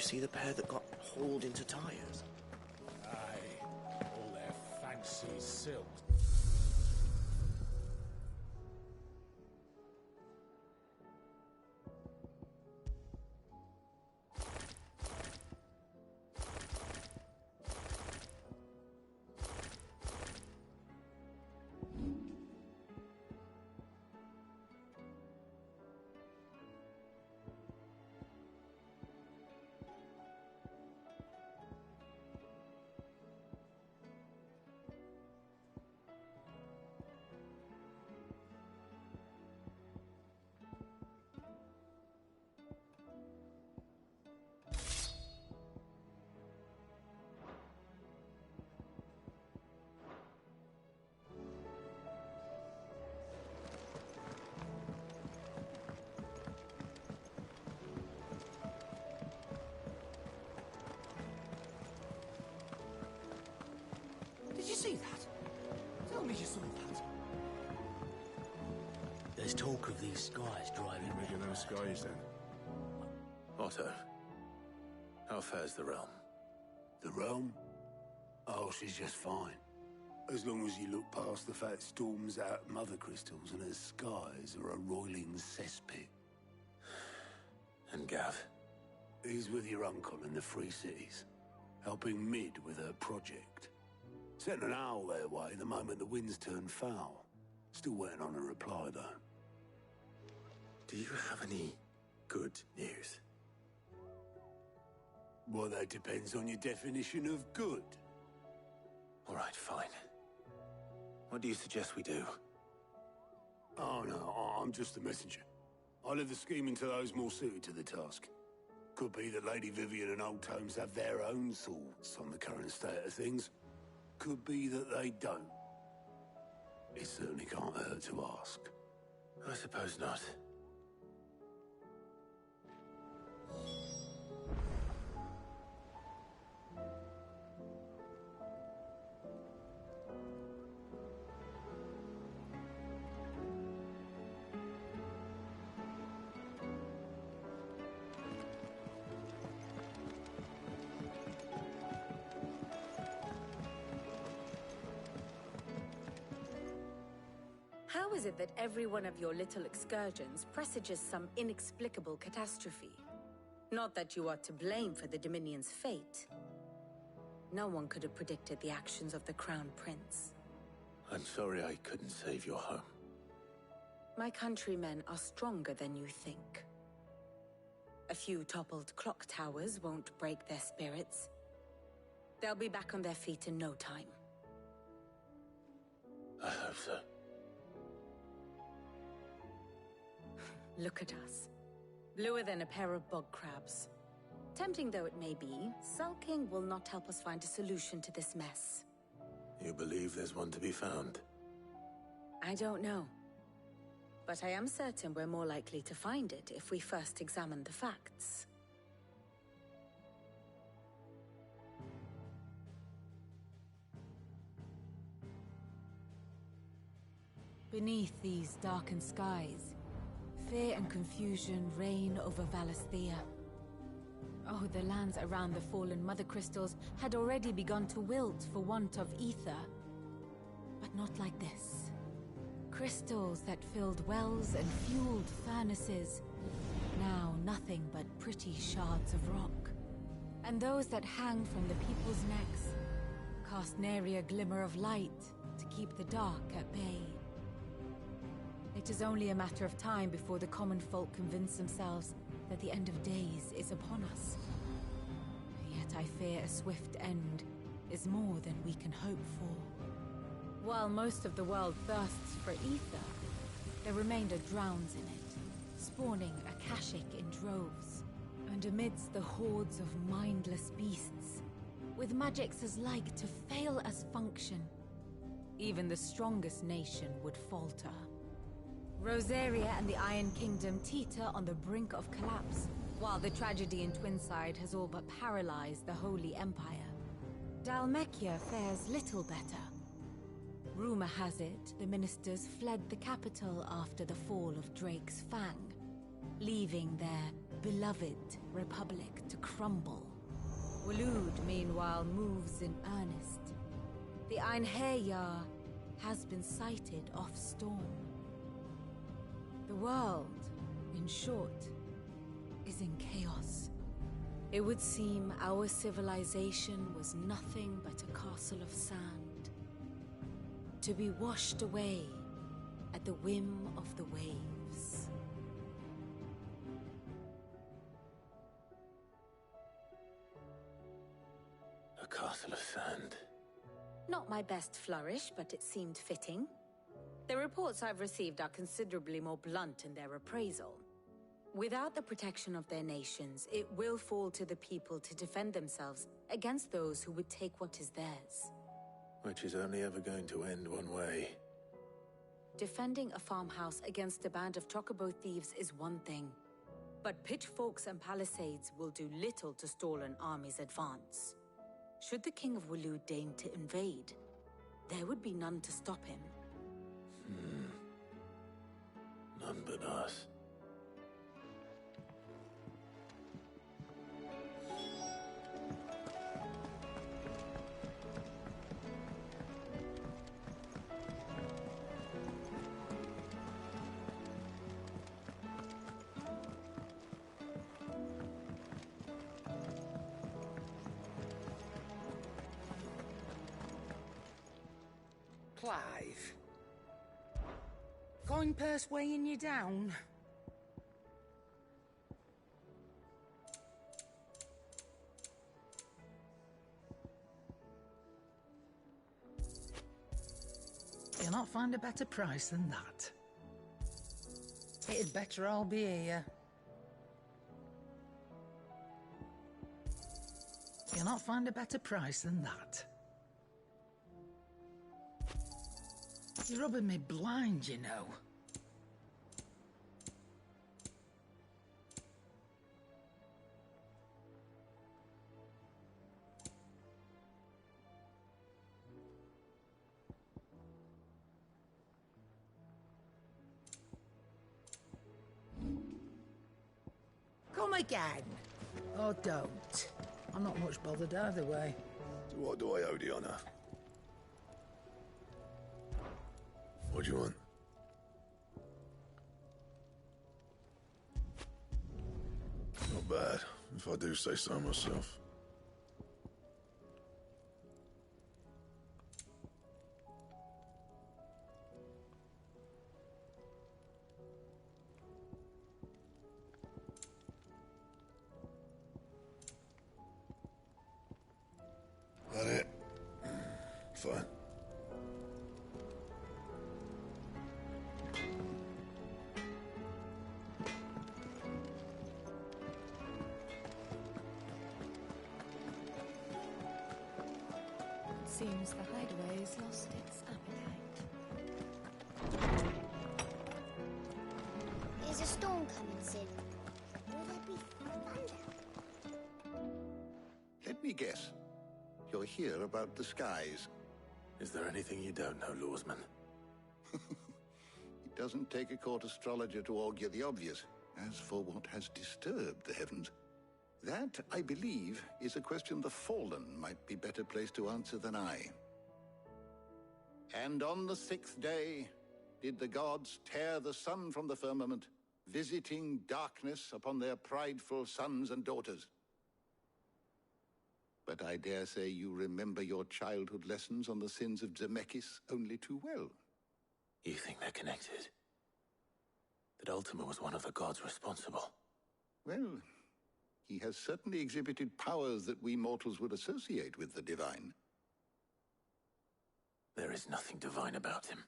see the pair that got hauled into tyres? Aye, all their fancy silk. Did you see that? Tell me you saw that. There's talk of these skies driving Look at those skies, then. Otto, how fares the realm? The realm? Oh, she's just fine. As long as you look past the fat storms out mother crystals and her skies are a roiling cesspit. And Gav? He's with your uncle in the Free Cities, helping Mid with her project. Sent an owl their way the moment the winds turned foul. Still waiting on a reply, though. Do you have any good news? Well, that depends on your definition of good. All right, fine. What do you suggest we do? Oh, no, I'm just a messenger. I leave the scheming to those more suited to the task. Could be that Lady Vivian and Old Tomes have their own thoughts on the current state of things. Could be that they don't. It certainly can't hurt to ask. I suppose not. How is it that every one of your little excursions presages some inexplicable catastrophe? Not that you are to blame for the Dominion's fate. No one could have predicted the actions of the Crown Prince. I'm sorry I couldn't save your home. My countrymen are stronger than you think. A few toppled clock towers won't break their spirits. They'll be back on their feet in no time. I hope so. Look at us. Bluer than a pair of bog crabs. Tempting though it may be, sulking will not help us find a solution to this mess. You believe there's one to be found? I don't know. But I am certain we're more likely to find it if we first examine the facts. Beneath these darkened skies, fear and confusion reign over Valisthea. Oh, the lands around the fallen Mother Crystals had already begun to wilt for want of ether. But not like this. Crystals that filled wells and fueled furnaces. Now nothing but pretty shards of rock. And those that hang from the people's necks cast nary a glimmer of light to keep the dark at bay. It is only a matter of time before the common folk convince themselves that the end of days is upon us. Yet I fear a swift end is more than we can hope for. While most of the world thirsts for ether, the remainder drowns in it, spawning Akashic in droves. And amidst the hordes of mindless beasts, with magics as like to fail as function, even the strongest nation would falter. Rosaria and the Iron Kingdom teeter on the brink of collapse, while the tragedy in Twinside has all but paralyzed the Holy Empire. Dalmekia fares little better. Rumor has it the ministers fled the capital after the fall of Drake's Fang, leaving their beloved republic to crumble. Waloed, meanwhile, moves in earnest. The Einherjar has been sighted off Storm. The world, in short, is in chaos. It would seem our civilization was nothing but a castle of sand, to be washed away at the whim of the waves. A castle of sand. Not my best flourish, but it seemed fitting. The reports I've received are considerably more blunt in their appraisal. Without the protection of their nations, it will fall to the people to defend themselves against those who would take what is theirs. Which is only ever going to end one way. Defending a farmhouse against a band of chocobo thieves is one thing, but pitchforks and palisades will do little to stall an army's advance. Should the King of Waloed deign to invade, there would be none to stop him. None but us. Clive. Coin purse weighing you down? You'll not find a better price than that. It'd better all be here. You'll not find a better price than that. You're rubbing me blind, you know. Come again. Or don't. I'm not much bothered either way. What do I owe the honor? What do you want? Not bad, if I do say so myself. That it? Fine. Seems the hideaway has lost its appetite. There's a storm coming soon. Will there be thunder? Let me guess. You're here about the skies. Is there anything you don't know, Lawsman? It doesn't take a court astrologer to augur the obvious. As for what has disturbed the heavens, that, I believe, is a question the Fallen might be better placed to answer than I. And on the 6th day did the gods tear the sun from the firmament, visiting darkness upon their prideful sons and daughters. But I dare say you remember your childhood lessons on the sins of Zemeckis only too well. You think they're connected? That Ultima was one of the gods responsible? Well, he has certainly exhibited powers that we mortals would associate with the divine. There is nothing divine about him.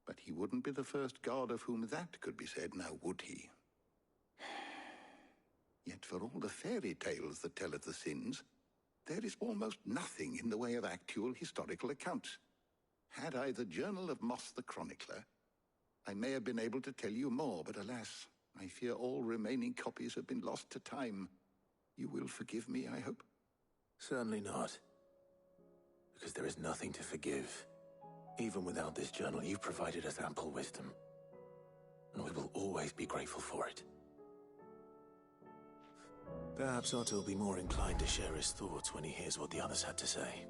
But he wouldn't be the first god of whom that could be said, now would he? Yet for all the fairy tales that tell of the sins, there is almost nothing in the way of actual historical accounts. Had I the Journal of Moss the Chronicler, I may have been able to tell you more, but alas, I fear all remaining copies have been lost to time. You will forgive me, I hope? Certainly not. Because there is nothing to forgive. Even without this journal, you've provided us ample wisdom. and we will always be grateful for it. Perhaps Otto will be more inclined to share his thoughts when he hears what the others had to say.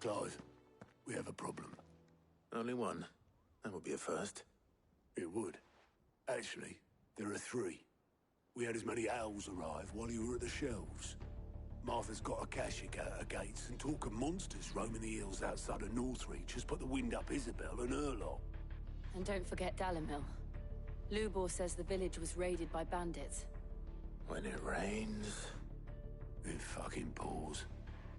Clive, we have a problem. Only one. That would be a first. It would. Actually, there are three. We had as many owls arrive while you were at the shelves. Martha's got a Akashic at her gates, and talk of monsters roaming the hills outside of Northreach has put the wind up Isabel and her lot. And don't forget Dalimil. Lubor says the village was raided by bandits. When it rains... It fucking pours.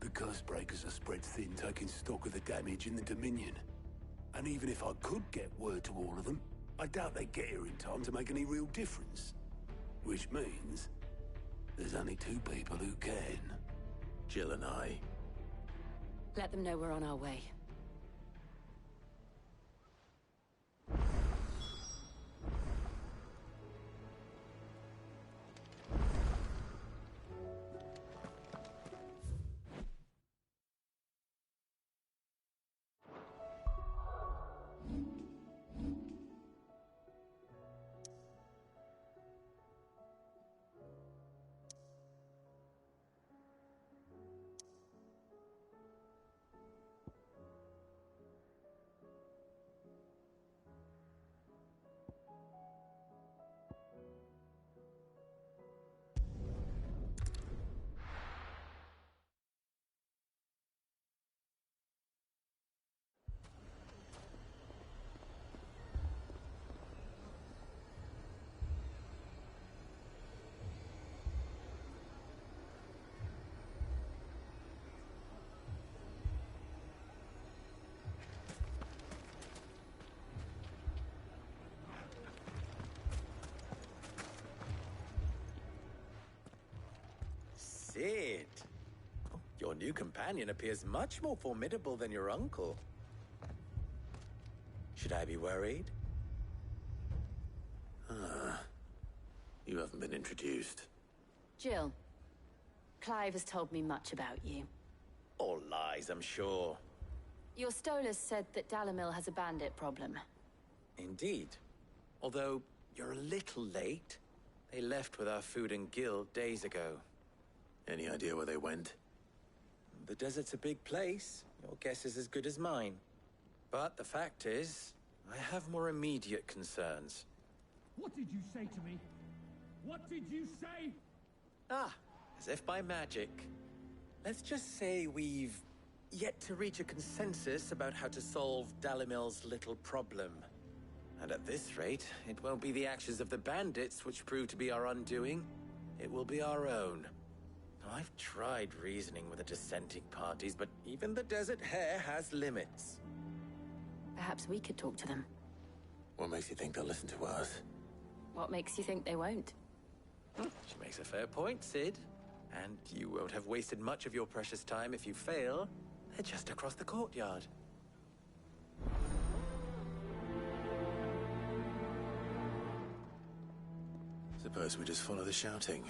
The curse breakers are spread thin, taking stock of the damage in the Dominion. And even if I could get word to all of them, I doubt they'd get here in time to make any real difference. Which means there's only two people who can. Jill and I. Let them know we're on our way. Sid! Your new companion appears much more formidable than your uncle. Should I be worried? You haven't been introduced. Jill, Clive has told me much about you. All lies, I'm sure. Your Stolas said that Dalimil has a bandit problem. Indeed. Although, you're a little late. They left with our food and guild days ago. Any idea where they went? The desert's a big place. Your guess is as good as mine. But the fact is, I have more immediate concerns. What did you say to me? What did you say? Ah, as if by magic. Let's just say we've yet to reach a consensus about how to solve Dalimil's little problem. And at this rate, it won't be the actions of the bandits which prove to be our undoing. It will be our own. I've tried reasoning with the dissenting parties, but even the Desert Hare has limits. Perhaps we could talk to them. What makes you think they'll listen to us? What makes you think they won't? She makes a fair point, Sid. And you won't have wasted much of your precious time if you fail. They're just across the courtyard. Suppose we just follow the shouting.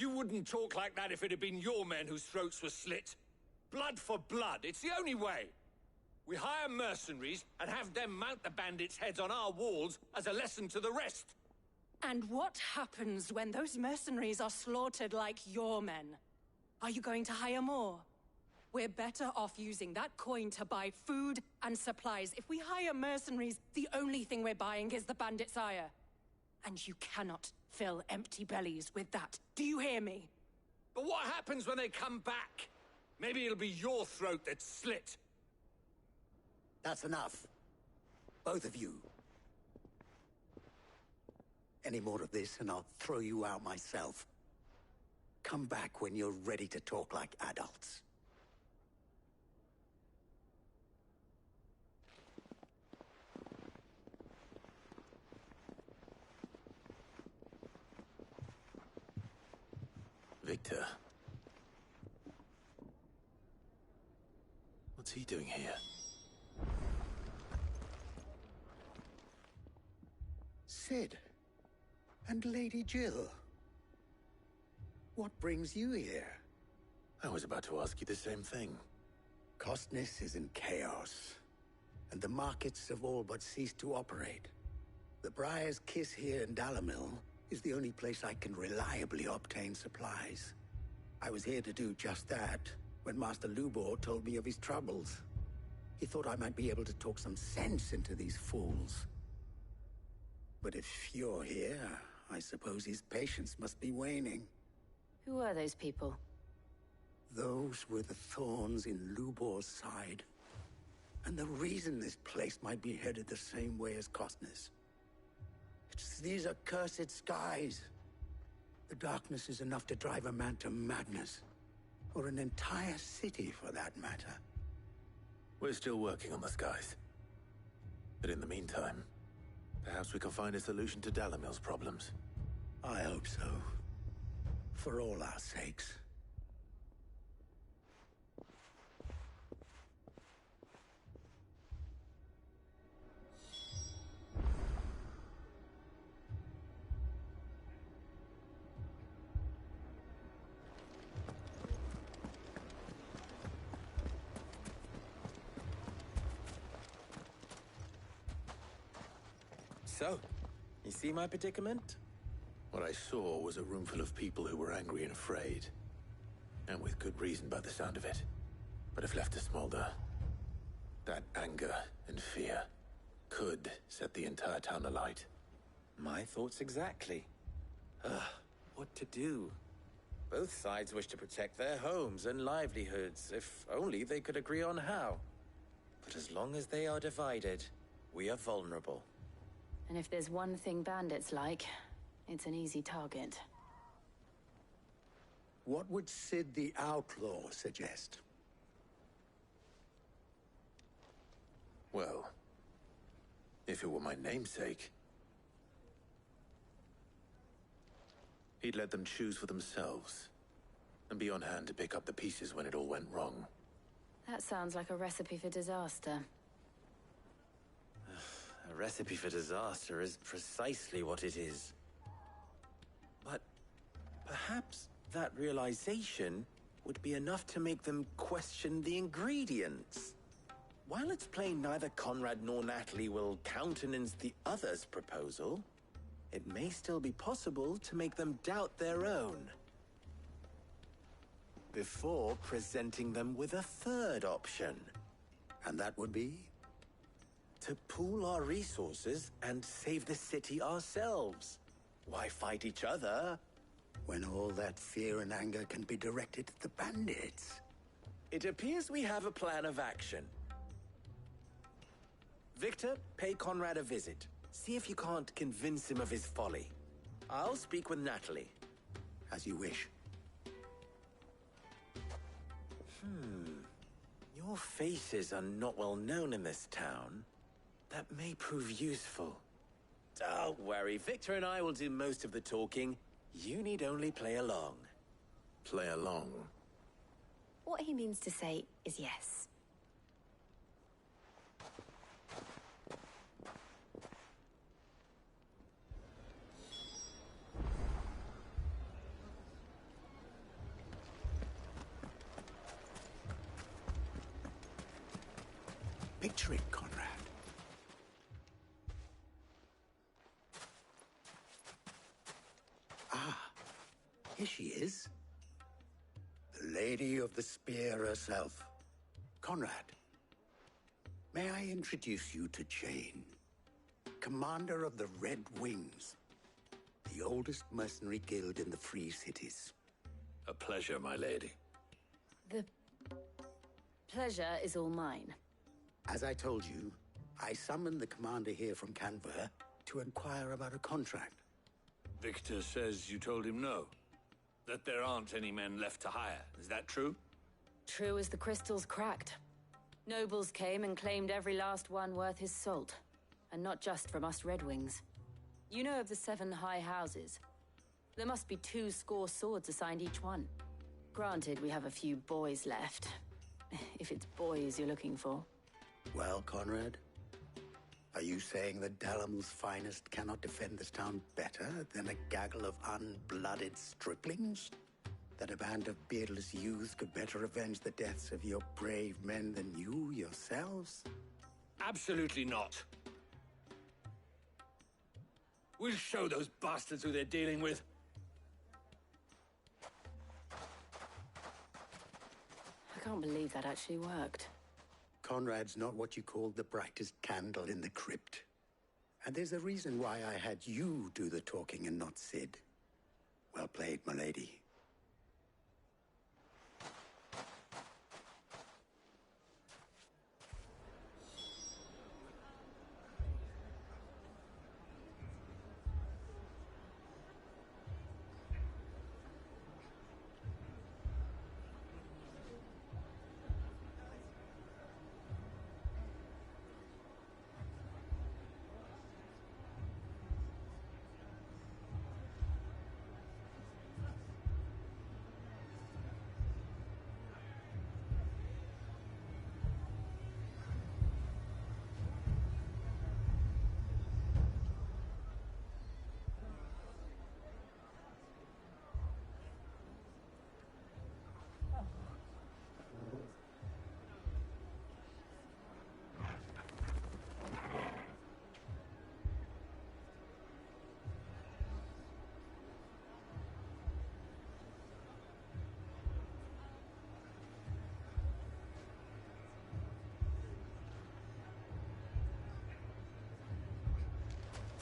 You wouldn't talk like that if it had been your men whose throats were slit. Blood for blood, it's the only way. We hire mercenaries and have them mount the bandits' heads on our walls as a lesson to the rest. And what happens when those mercenaries are slaughtered like your men? Are you going to hire more? We're better off using that coin to buy food and supplies. If we hire mercenaries, the only thing we're buying is the bandit's ire. And you cannot fill empty bellies with that. Do you hear me? But what happens when they come back? Maybe it'll be your throat that's slit. That's enough. Both of you. Any more of this and I'll throw you out myself. Come back when you're ready to talk like adults. Victor. What's he doing here? Sid. And Lady Jill. What brings you here? I was about to ask you the same thing. Costness is in chaos, and the markets have all but ceased to operate. The Briar's Kiss here in Dalamil is the only place I can reliably obtain supplies. I was here to do just that when Master Lubor told me of his troubles. He thought I might be able to talk some sense into these fools. But if you're here, I suppose his patience must be waning. Who are those people? Those were the thorns in Lubor's side. And the reason this place might be headed the same way as Costness. It's these accursed skies. The darkness is enough to drive a man to madness. Or an entire city, for that matter. We're still working on the skies. But in the meantime, perhaps we can find a solution to Dalamil's problems. I hope so. For all our sakes. So, you see my predicament? What I saw was a room full of people who were angry and afraid. And with good reason by the sound of it. But if left to smolder, that anger and fear could set the entire town alight. My thoughts exactly. What to do? Both sides wish to protect their homes and livelihoods, if only they could agree on how. But as long as they are divided, we are vulnerable. And if there's one thing bandits like, it's an easy target. What would Sid the Outlaw suggest? Well, if it were my namesake, he'd let them choose for themselves, and be on hand to pick up the pieces when it all went wrong. That sounds like a recipe for disaster. A recipe for disaster is precisely what it is. But perhaps that realization would be enough to make them question the ingredients. While it's plain neither Conrad nor Natalie will countenance the other's proposal, it may still be possible to make them doubt their own. Before presenting them with a third option. And that would be? To pool our resources and save the city ourselves. Why fight each other? When all that fear and anger can be directed at the bandits. It appears we have a plan of action. Victor, pay Conrad a visit. See if you can't convince him of his folly. I'll speak with Natalie. As you wish. Your faces are not well known in this town. That may prove useful. Don't worry, Victor and I will do most of the talking. You need only play along. Play along? What he means to say is yes. Picture it, Conrad. Ah, here she is. The Lady of the Spear herself. Conrad, may I introduce you to Jane, commander of the Red Wings, the oldest mercenary guild in the Free Cities. A pleasure, my lady. The pleasure is all mine. As I told you, I summoned the commander here from Canver to inquire about a contract. Victor says you told him no. That there aren't any men left to hire. Is that true? True as the crystals cracked. Nobles came and claimed every last one worth his salt. And not just from us Red Wings. You know of the 7 high houses. There must be 2 swords assigned each one. Granted, we have a few boys left. If it's boys you're looking for. Well, Conrad, are you saying that Dalamil's finest cannot defend this town better than a gaggle of unblooded striplings? That a band of beardless youths could better avenge the deaths of your brave men than you yourselves? Absolutely not. We'll show those bastards who they're dealing with. I can't believe that actually worked. Conrad's not what you call the brightest candle in the crypt. And there's a reason why I had you do the talking and not Sid. Well played, my lady.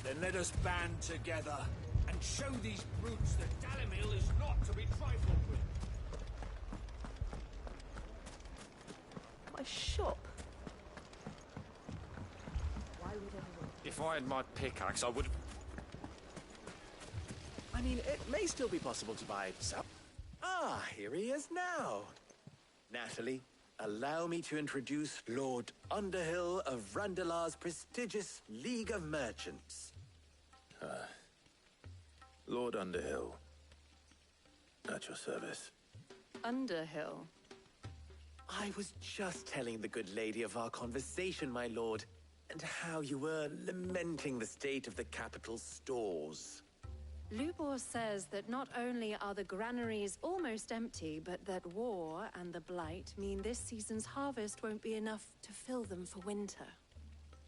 Then let us band together and show these brutes that Dalamil is not to be trifled with. My shop? Why would anyone... If I had my pickaxe, I would... I mean, it may still be possible to buy some. Ah, here he is now. Natalie, allow me to introduce Lord Underhill of Randalar's prestigious League of Merchants. Lord Underhill. At your service. Underhill? I was just telling the good lady of our conversation, my lord, and how you were lamenting the state of the capital's stores. Lubor says that not only are the granaries almost empty, but that war and the Blight mean this season's harvest won't be enough to fill them for winter.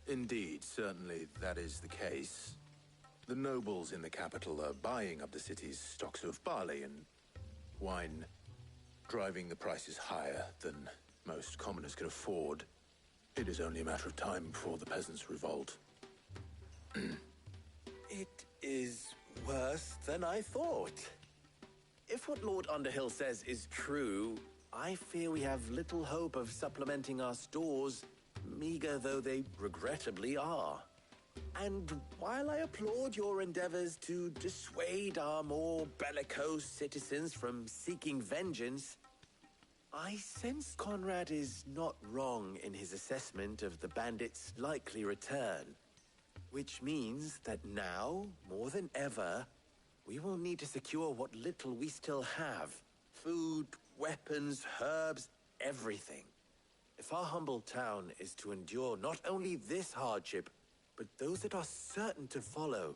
Indeed, certainly that is the case. The nobles in the capital are buying up the city's stocks of barley and wine, driving the prices higher than most commoners can afford. It is only a matter of time before the peasants revolt. It is worse than I thought. If what Lord Underhill says is true, I fear we have little hope of supplementing our stores, meager though they regrettably are. And while I applaud your endeavors to dissuade our more bellicose citizens from seeking vengeance, I sense Conrad is not wrong in his assessment of the bandits' likely return. Which means that now, more than ever, we will need to secure what little we still have. Food, weapons, herbs, everything. If our humble town is to endure not only this hardship, but those that are certain to follow,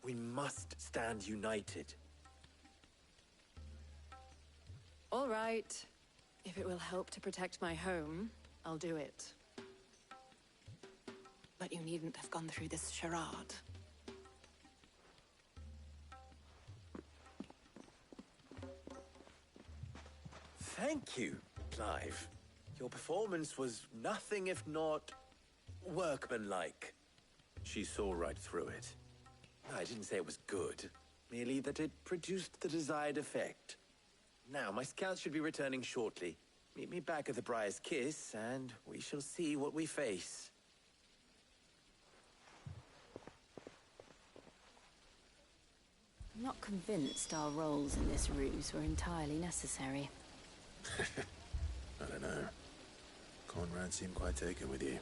we must stand united. All right. If it will help to protect my home, I'll do it. But you needn't have gone through this charade. Thank you, Clive. Your performance was nothing if not workmanlike. She saw right through it. I didn't say it was good, merely that it produced the desired effect. Now, my scouts should be returning shortly. Meet me back at the Briar's Kiss, and we shall see what we face. I'm not convinced our roles in this ruse were entirely necessary. I don't know. Conrad seemed quite taken with you.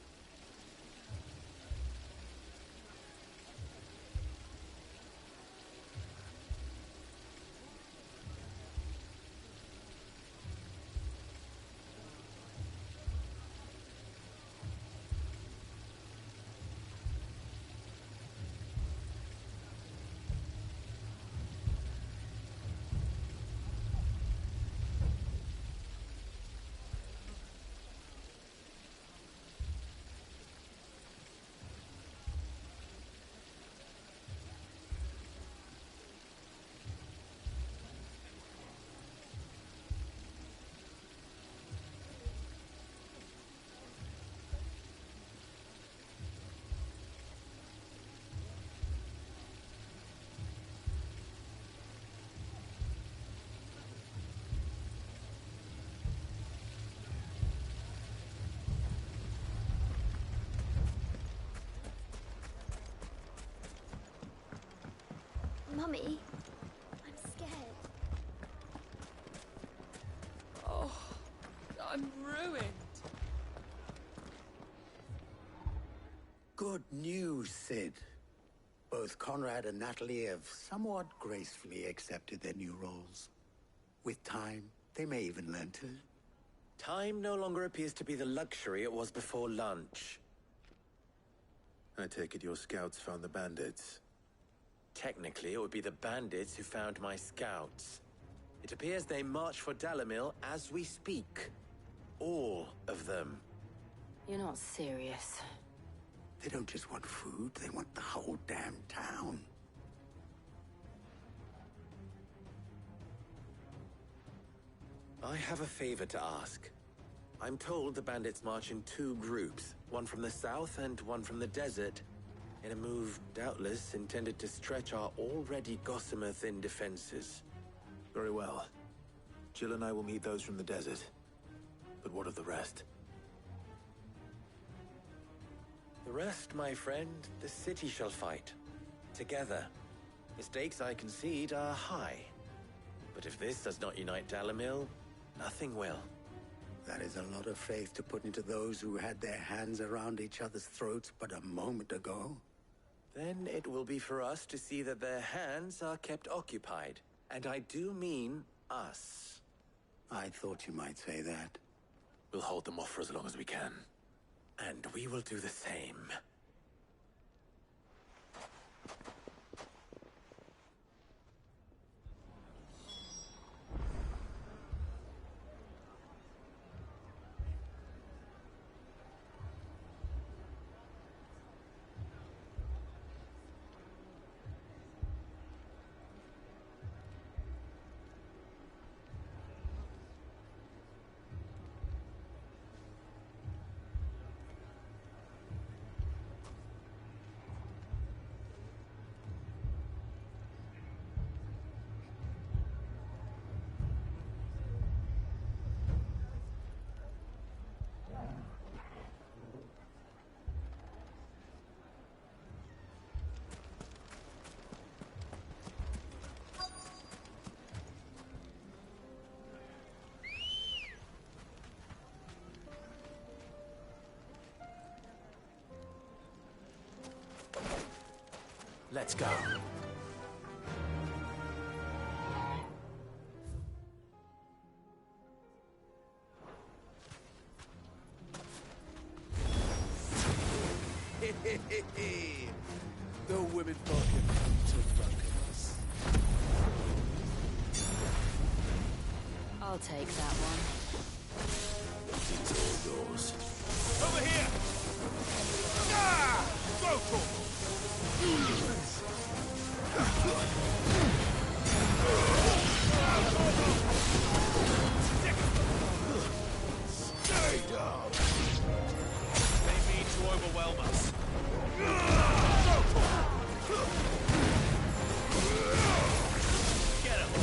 Mummy, I'm scared. Oh, I'm ruined. Good news, Sid. Both Conrad and Natalie have somewhat gracefully accepted their new roles. With time, they may even learn to. Time no longer appears to be the luxury it was before lunch. I take it your scouts found the bandits. Technically, it would be the bandits who found my scouts. It appears they march for Dalimil as we speak. All of them. You're not serious. They don't just want food, they want the whole damn town. I have a favor to ask. I'm told the bandits march in two groups, one from the south and one from the desert, in a move doubtless intended to stretch our already gossamer-thin defenses. Very well. Jill and I will meet those from the desert. But what of the rest? The rest, my friend, the city shall fight. Together. The stakes, I concede, are high. But if this does not unite Dalimil, nothing will. That is a lot of faith to put into those who had their hands around each other's throats but a moment ago. Then it will be for us to see that their hands are kept occupied. And I do mean us. I thought you might say that. We'll hold them off for as long as we can. And we will do the same. Let's go. The women folk have come to welcome us. I'll take that one. It's all yours. Over here! Go for Stay down! They mean to overwhelm us. Get him!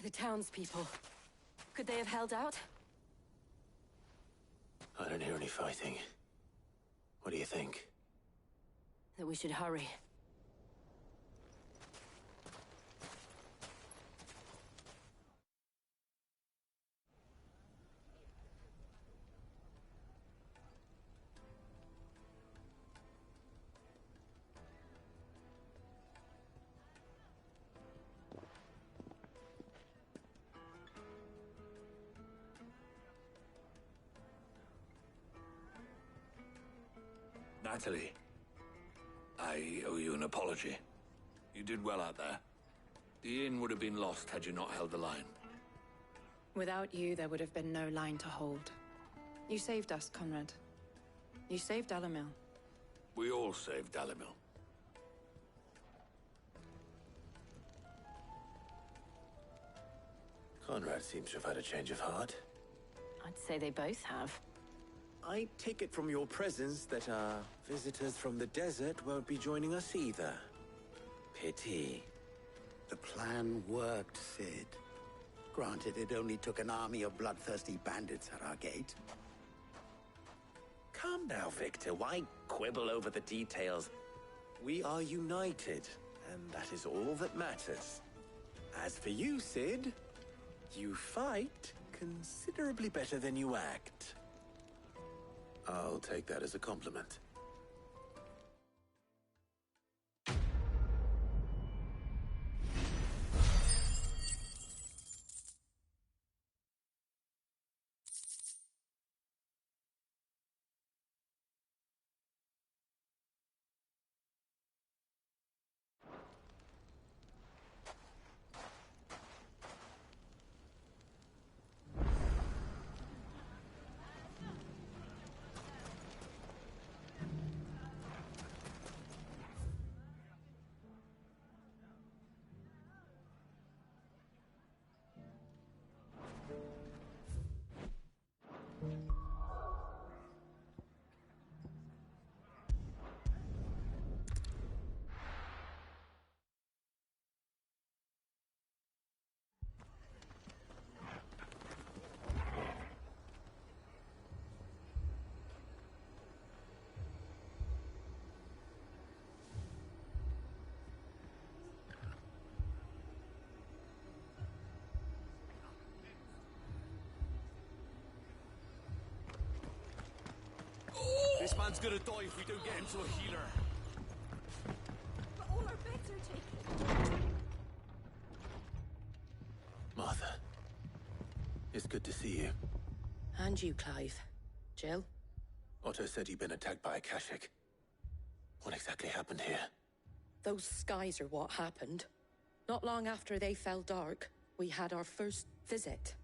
The townspeople. Could they have held out? I don't hear any fighting. What do you think? That we should hurry. Natalie, I owe you an apology. You did well out there. The inn would have been lost had you not held the line. Without you, there would have been no line to hold. You saved us, Conrad. You saved Dalamil. We all saved Dalamil. Conrad seems to have had a change of heart. I'd say they both have. I take it from your presence that our visitors from the desert won't be joining us either. Pity. The plan worked, Sid. Granted, it only took an army of bloodthirsty bandits at our gate. Come now, Victor. Why quibble over the details? We are united, and that is all that matters. As for you, Sid, you fight considerably better than you act. I'll take that as a compliment. This man's gonna die if we don't get him to a healer. But all our beds are taken. Martha. It's good to see you. And you, Clive. Jill? Otto said you'd been attacked by a Akashic. What exactly happened here? Those skies are what happened. Not long after they fell dark, we had our first visit.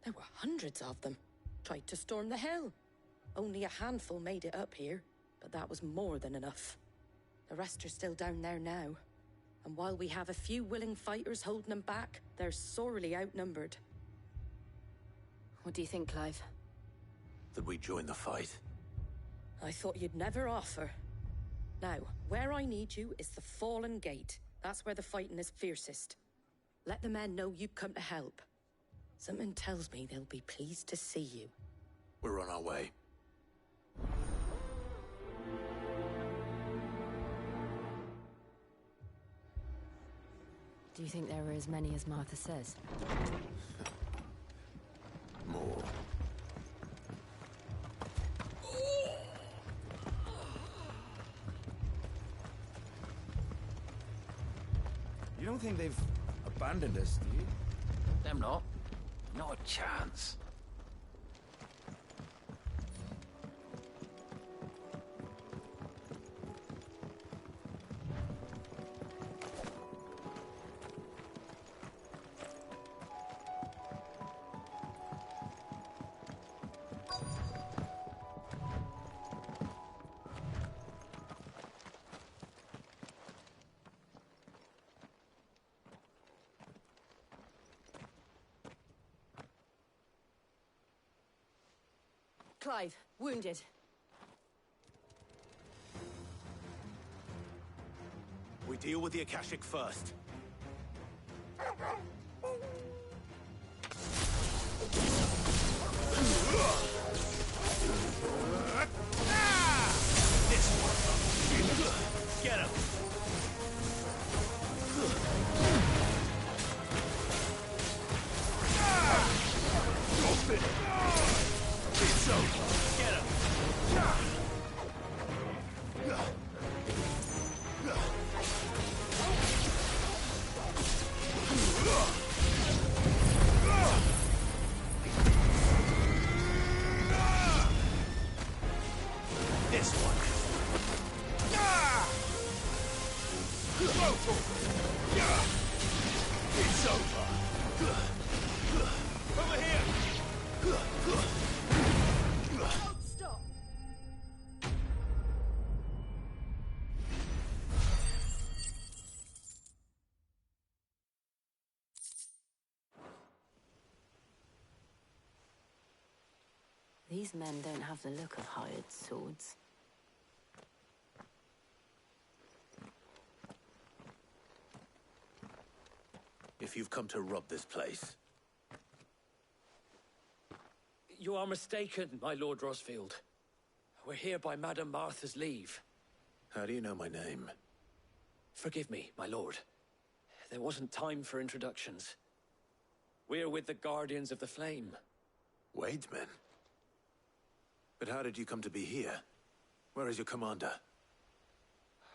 There were hundreds of them. Tried to storm the hill. Only a handful made it up here, but that was more than enough. The rest are still down there now. And while we have a few willing fighters holding them back, they're sorely outnumbered. What do you think, Clive? That we join the fight? I thought you'd never offer. Now, where I need you is the Fallen Gate. That's where the fighting is fiercest. Let the men know you've come to help. Something tells me they'll be pleased to see you. We're on our way. Do you think there are as many as Martha says? More. You don't think they've abandoned us, do you? Them not. Not a chance. Clive, wounded. We deal with the Akashic first. This one. Get him. It's over. Get him. This one. It's over. Over here. Don't stop. These men don't have the look of hired swords. If you've come to rob this place, You are mistaken, my Lord Rosfield. We're here by Madame Martha's leave. how do you know my name? Forgive me, my lord. There wasn't time for introductions. We're with the Guardians of the Flame. Wade's men? But how did you come to be here? Where is your commander?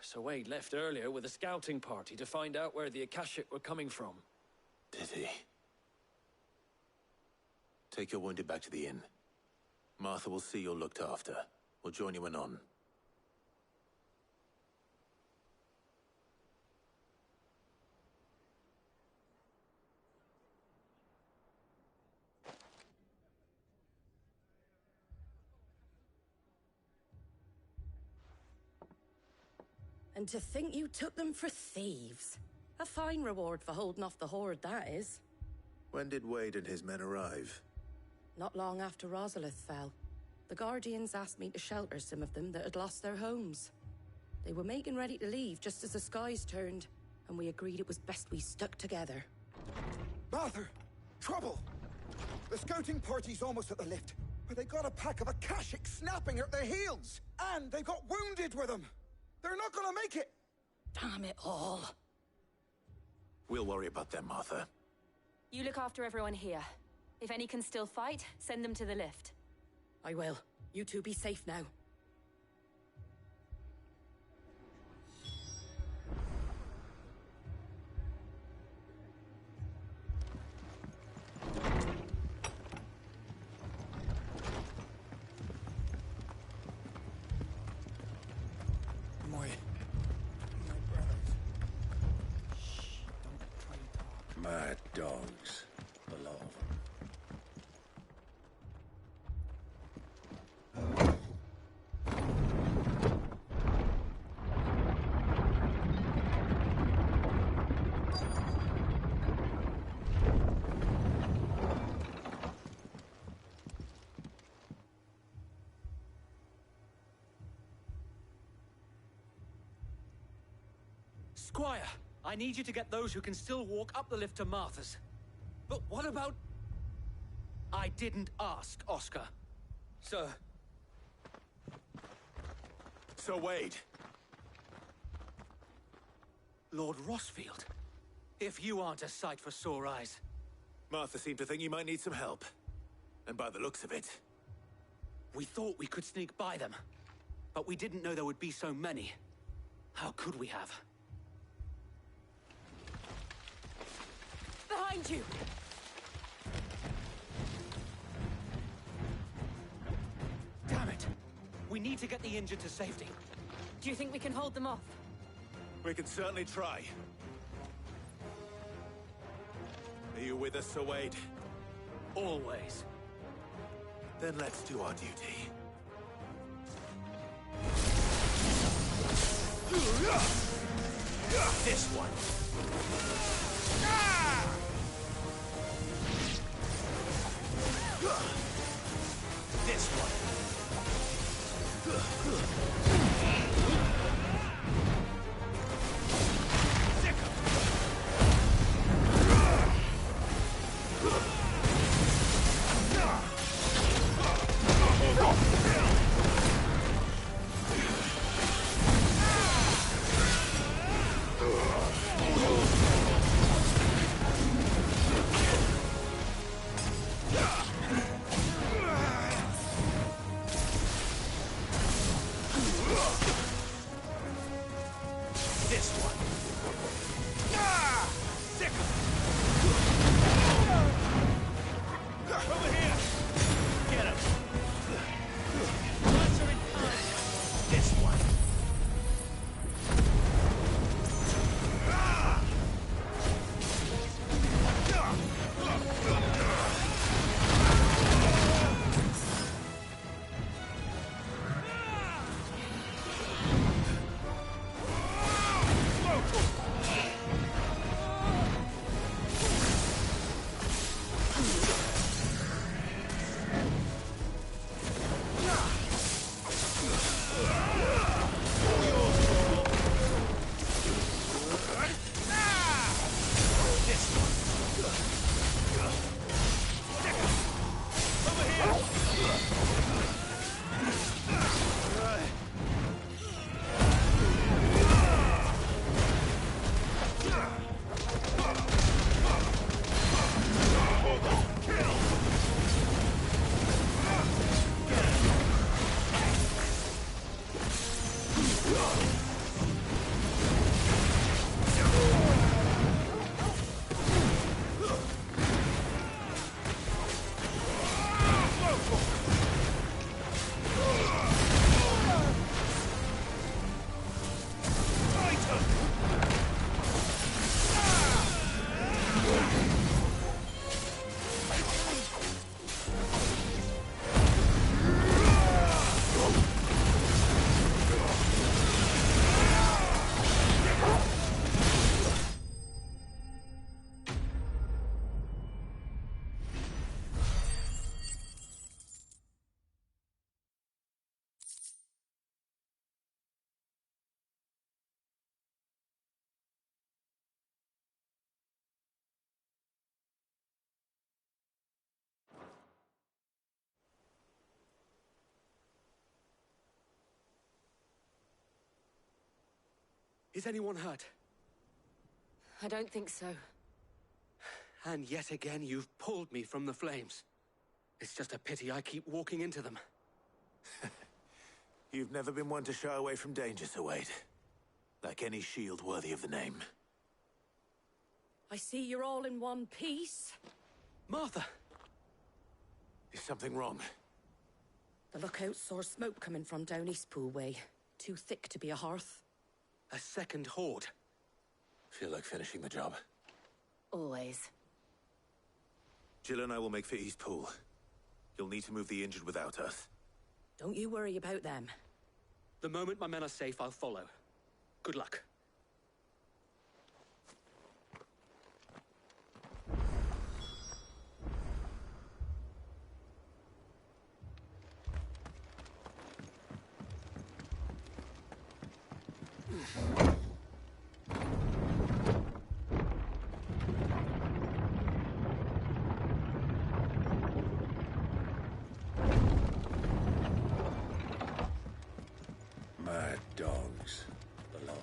Sir Wade left earlier with a scouting party to find out where the Akashic were coming from. Did he? Take your wounded back to the inn. Martha will see you're looked after. We'll join you anon. And to think you took them for thieves. A fine reward for holding off the horde, that is. When did Wade and his men arrive? Not long after Rosalith fell. The Guardians asked me to shelter some of them that had lost their homes. They were making ready to leave just as the skies turned, and we agreed it was best we stuck together. Martha! Trouble! The scouting party's almost at the lift, but they got a pack of Akashic snapping at their heels! And they got wounded with them! They're not gonna make it! Damn it all! We'll worry about them, Martha. You look after everyone here. If any can still fight, send them to the lift. I will. You two be safe now. dogs. A lot of them. Squire, I need you to get those who can still walk up the lift to Martha's. But what about... I didn't ask, Oscar. Sir. Sir Wade. Lord Rossfield. If you aren't a sight for sore eyes. Martha seemed to think you might need some help. And by the looks of it... We thought we could sneak by them. But we didn't know there would be so many. How could we have? Behind you! Damn it! We need to get the injured to safety. Do you think we can hold them off? We can certainly try. Are you with us, Sir Wade? Always. Then let's do our duty. This one. This one. Is anyone hurt? I don't think so. And yet again, you've pulled me from the flames. It's just a pity I keep walking into them. You've never been one to shy away from danger, Sir Wade. Like any shield worthy of the name. I see you're all in one piece. Martha! Is something wrong? The lookout saw smoke coming from down Eastpool way. Too thick to be a hearth. A second horde. Feel like finishing the job. Always. Jill and I will make for East Pool. You'll need to move the injured without us. Don't you worry about them. The moment my men are safe, I'll follow. Good luck. Mad dogs. The law.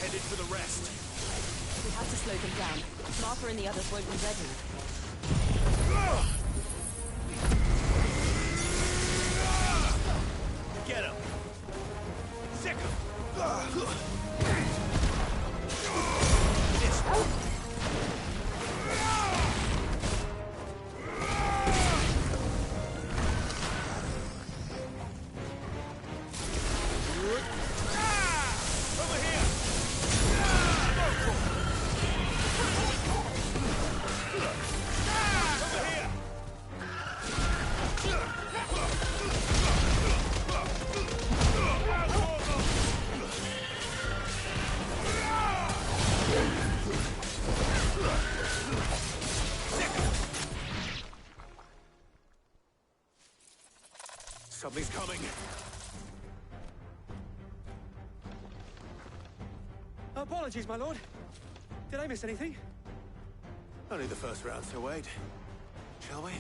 Headed for the rest. We have to slow them down. Martha and the others won't be ready. Get him! Sick him! This one. Over here! Something's coming. Apologies, my lord. Did I miss anything? Only the first round, so wait. Shall we?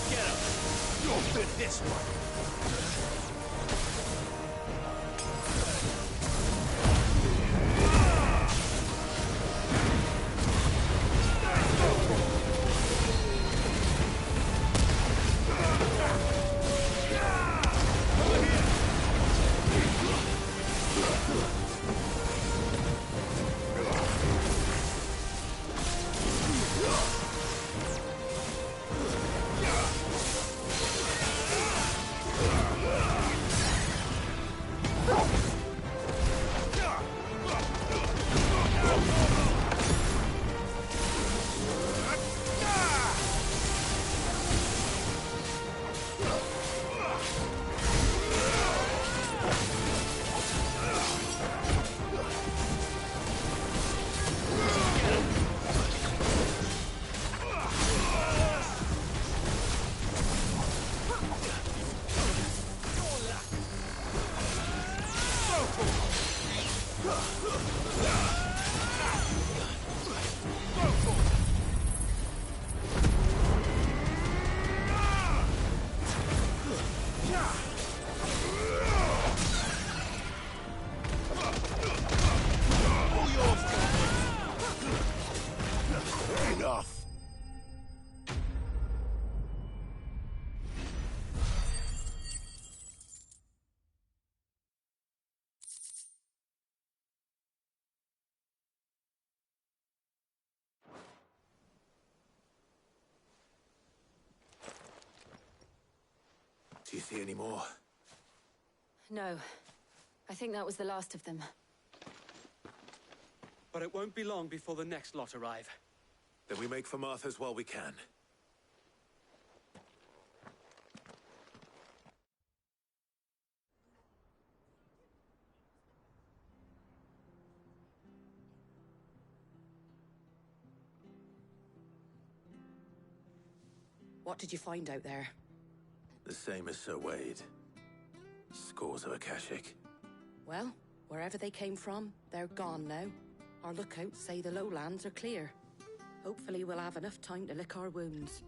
Get him! You'll fit this one. Enough. Do you see any more? No. I think that was the last of them. But it won't be long before the next lot arrive. Then we make for Martha's while we can. What did you find out there? The same as Sir Wade. Scores of Akashic. Well, wherever they came from, they're gone now. Our lookouts say the lowlands are clear. Hopefully we'll have enough time to lick our wounds.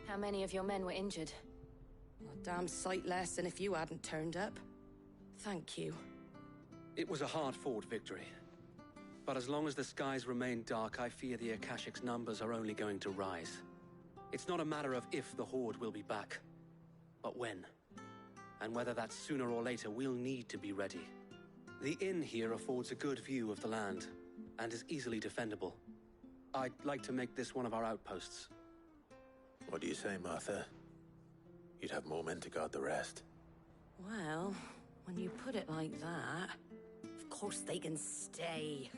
How many of your men were injured? A damn sight less than if you hadn't turned up. Thank you. It was a hard-fought victory. But as long as the skies remain dark, I fear the Akashic's numbers are only going to rise. It's not a matter of if the Horde will be back, but when. And whether that's sooner or later, we'll need to be ready. The inn here affords a good view of the land, and is easily defendable. I'd like to make this one of our outposts. What do you say, Martha? You'd have more men to guard the rest. Well, when you put it like that, of course they can stay.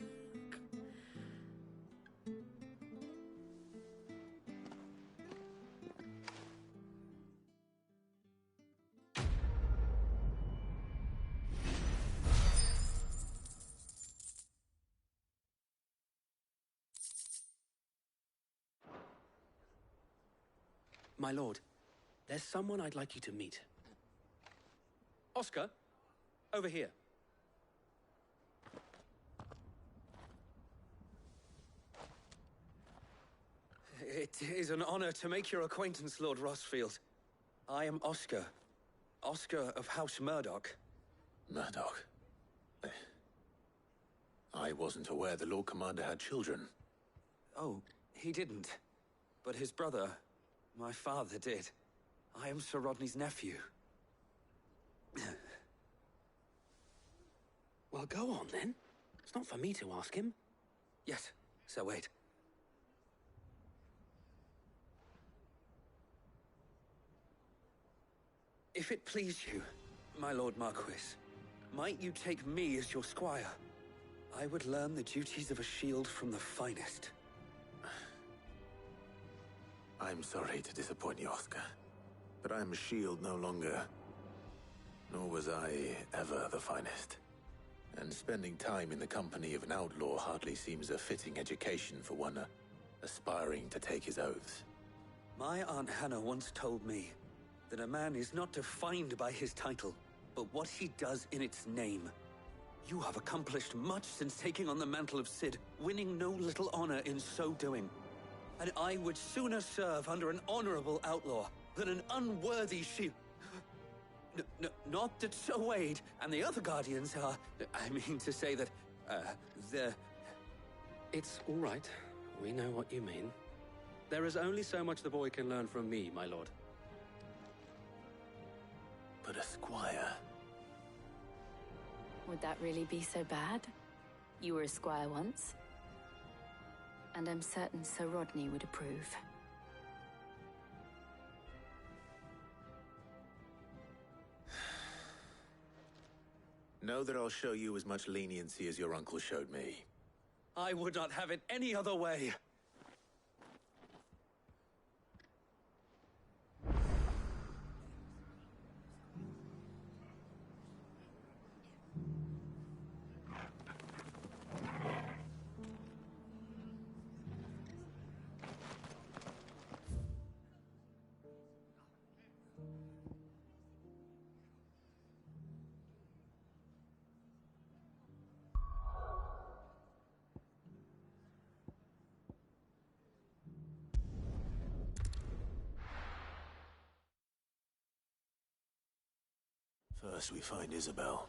My lord, there's someone I'd like you to meet. Oscar, over here. It is an honor to make your acquaintance, Lord Rossfield. I am Oscar. Oscar of House Murdoch. Murdoch? I wasn't aware the Lord Commander had children. Oh, he didn't. But his brother, my father, did. I am Sir Rodney's nephew. Well, go on, then. It's not for me to ask him. Yes, Sir Wade. If it please you, my Lord Marquis, might you take me as your squire? I would learn the duties of a shield from the finest. I'm sorry to disappoint you, Oscar, but I'm a shield no longer. Nor was I ever the finest. And spending time in the company of an outlaw hardly seems a fitting education for one aspiring to take his oaths. My Aunt Hannah once told me that a man is not defined by his title, but what he does in its name. You have accomplished much since taking on the mantle of Cid, winning no little honor in so doing. And I would sooner serve under an honorable outlaw than an unworthy shield. Not that Sir Wade and the other Guardians are... I mean to say that, they're... It's all right. We know what you mean. There is only so much the boy can learn from me, my lord. But a squire... Would that really be so bad? You were a squire once. And I'm certain Sir Rodney would approve. Know that I'll show you as much leniency as your uncle showed me. I would not have it any other way. First we find Isabel.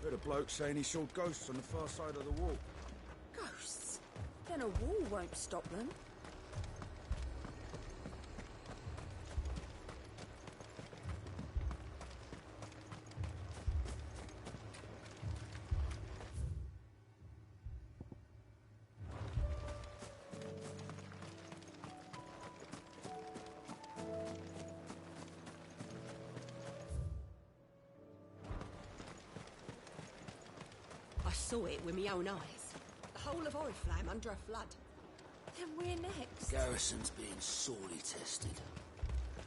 Heard a bloke saying he saw ghosts on the far side of the wall. Ghosts? Then a wall won't stop them. I saw it with my own eyes. The whole of Oriflamme under a flood. Then we're next. Garrison's being sorely tested.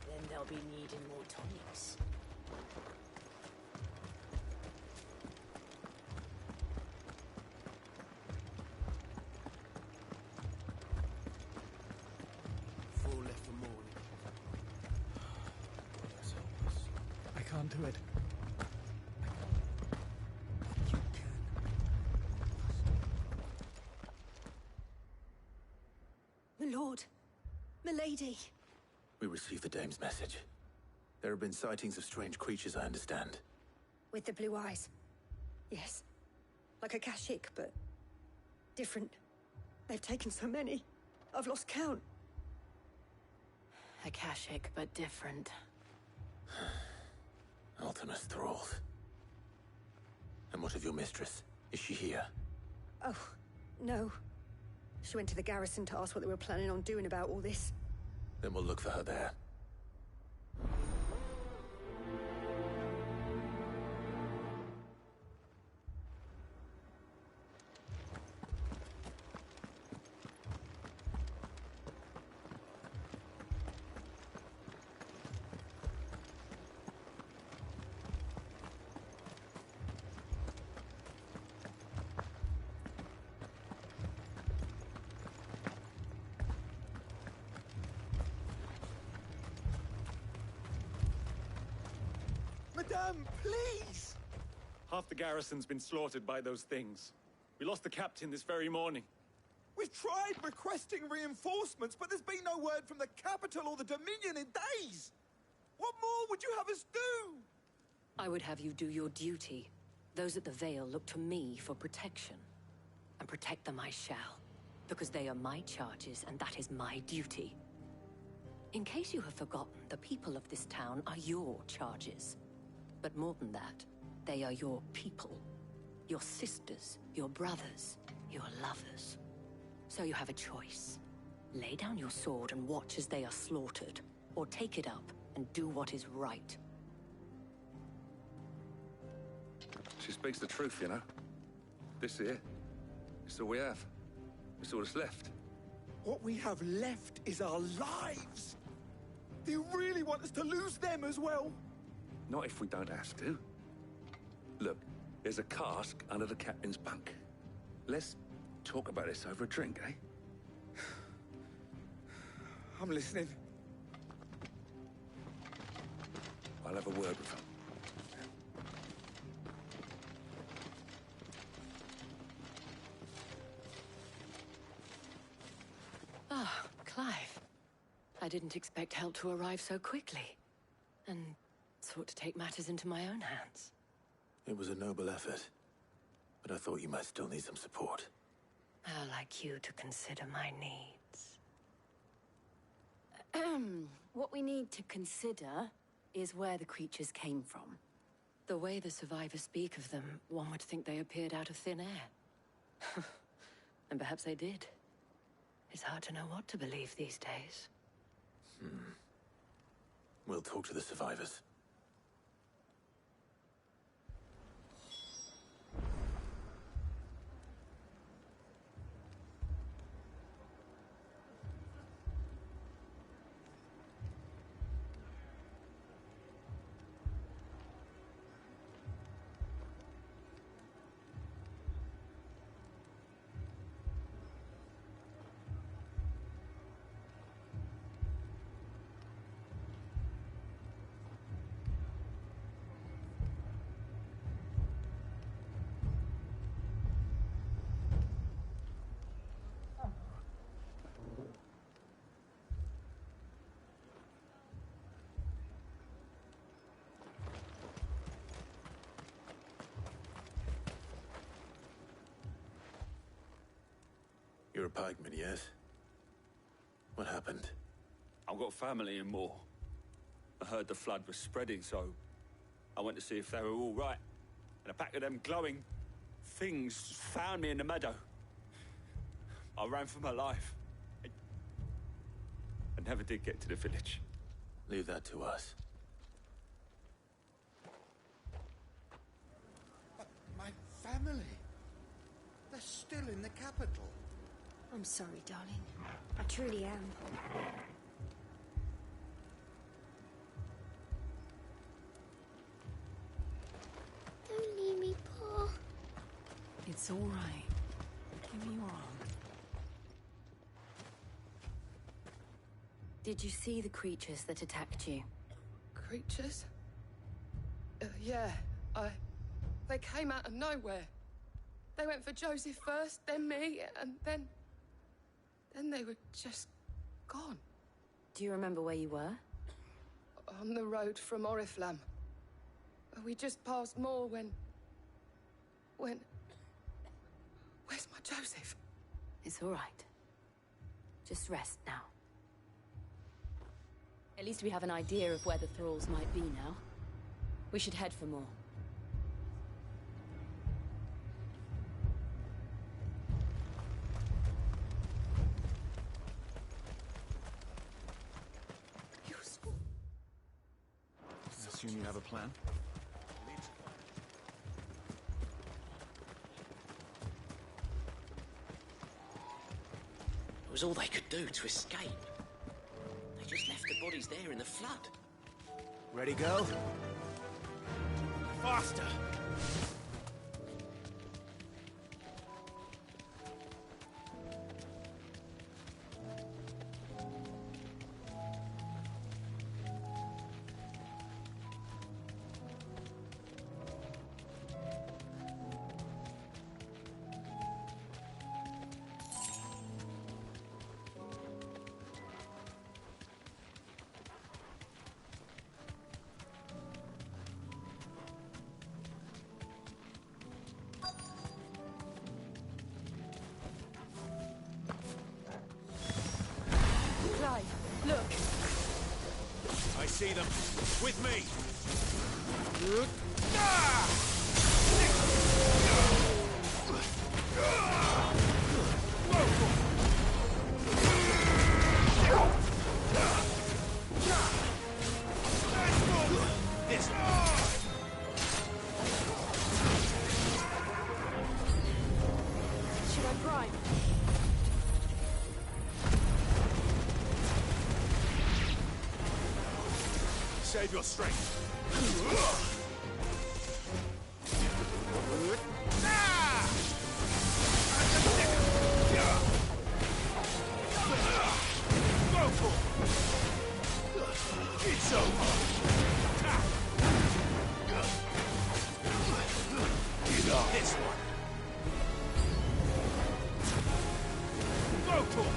Then they'll be needing more tonics. Four left for morning. I can't do it. My lord. Milady. We received the dame's message. There have been sightings of strange creatures, I understand. With the blue eyes. Yes. Like a Kashik, but different. They've taken so many. I've lost count. Akashic, but different. Ultimus thralls. And what of your mistress? Is she here? Oh, no. She went to the garrison to ask what they were planning on doing about all this. Then we'll look for her there. Madame, please! Half the garrison's been slaughtered by those things. We lost the captain this very morning. We've tried requesting reinforcements, but there's been no word from the capital or the Dominion in days! What more would you have us do? I would have you do your duty. Those at the Vale look to me for protection. And protect them I shall. Because they are my charges, and that is my duty. In case you have forgotten, the people of this town are your charges. But more than that, they are your people. Your sisters, your brothers, your lovers. So you have a choice. Lay down your sword and watch as they are slaughtered, or take it up and do what is right. She speaks the truth, you know. This here, it's all we have. It's all that's left. What we have left is our lives! Do you really want us to lose them as well? Not if we don't have to. Look, there's a cask under the captain's bunk. Let's talk about this over a drink, eh? I'm listening. I'll have a word with him. Ah, Clive. I didn't expect help to arrive so quickly. And sought to take matters into my own hands. It was a noble effort, but I thought you might still need some support. How like you to consider my needs. What we need to consider is where the creatures came from. The way the survivors speak of them, one would think they appeared out of thin air. And perhaps they did. It's hard to know what to believe these days. We'll talk to the survivors. You're a pikeman, yes? What happened? I've got family in Moor. I heard the flood was spreading, so I went to see if they were all right. And a pack of them glowing things found me in the meadow. I ran for my life. I never did get to the village. Leave that to us. But my family... they're still in the capital. I'm sorry, darling. I truly am. Don't leave me, Pa. It's all right. Give me your arm. Did you see the creatures that attacked you? Creatures? Yeah, they came out of nowhere. They went for Joseph first, then me, and then they were just gone. Do you remember where you were? On the road from Oriflamme. We just passed Moor when... Where's my Joseph? It's all right. Just rest now. At least we have an idea of where the thralls might be now. We should head for more. I assume you have a plan? It was all they could do to escape. They just left the bodies there in the flood. Ready, go? Faster! Look. I see them. With me. Should I prime? Save your strength. Go for it. It's over. Get up. This one. Go for it.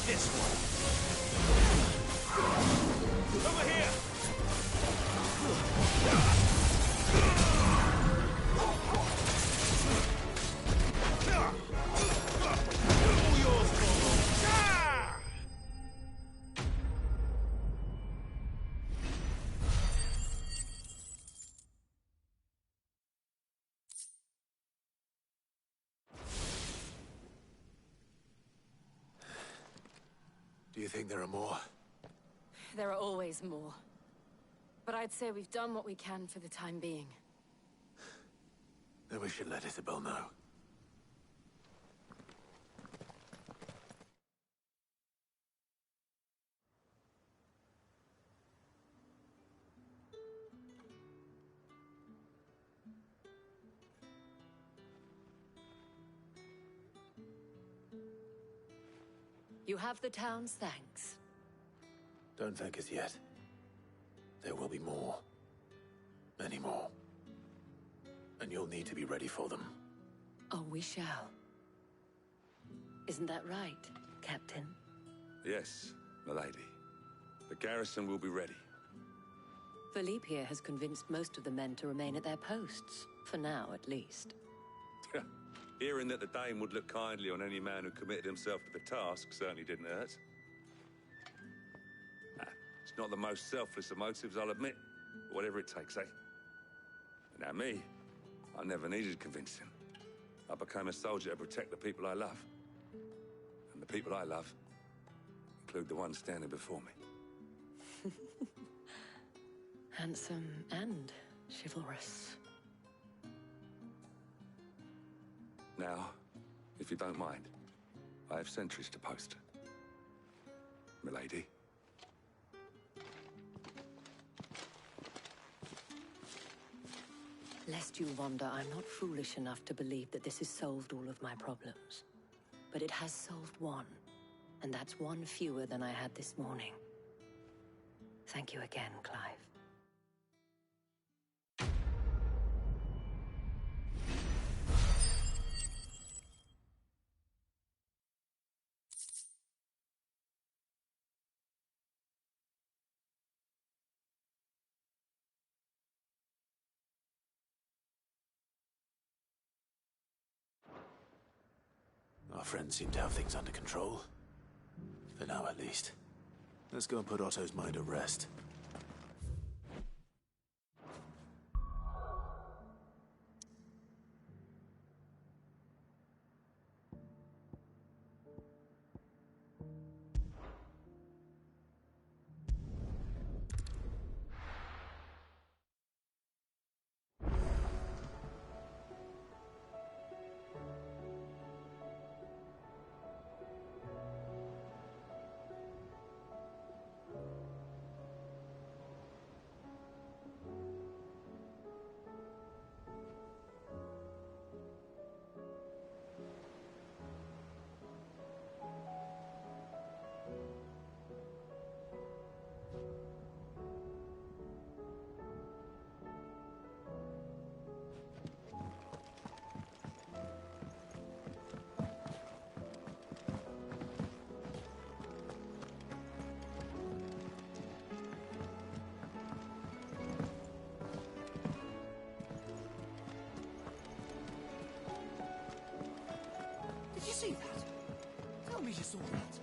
This one. Over here! All yours, Do you think there are more? There are always more. But I'd say we've done what we can for the time being. Then we should let Isabel know. You have the town's thanks. Don't thank us yet. There will be more. Many more. And you'll need to be ready for them. Oh, we shall. Isn't that right, Captain? Yes, milady. The garrison will be ready. Philippe here has convinced most of the men to remain at their posts. For now, at least. Hearing that the Dame would look kindly on any man who committed himself to the task certainly didn't hurt. It's not the most selfless of motives, I'll admit. But whatever it takes, eh? Now me, I never needed convincing. I became a soldier to protect the people I love. And the people I love include the ones standing before me. Handsome and chivalrous. Now, if you don't mind, I have sentries to post. Milady. Lest you wonder, I'm not foolish enough to believe that this has solved all of my problems. But it has solved one, and that's one fewer than I had this morning. Thank you again, Clive. Our friends seem to have things under control. For now, at least. Let's go and put Otto's mind at rest. Did you see that? Tell me you saw that.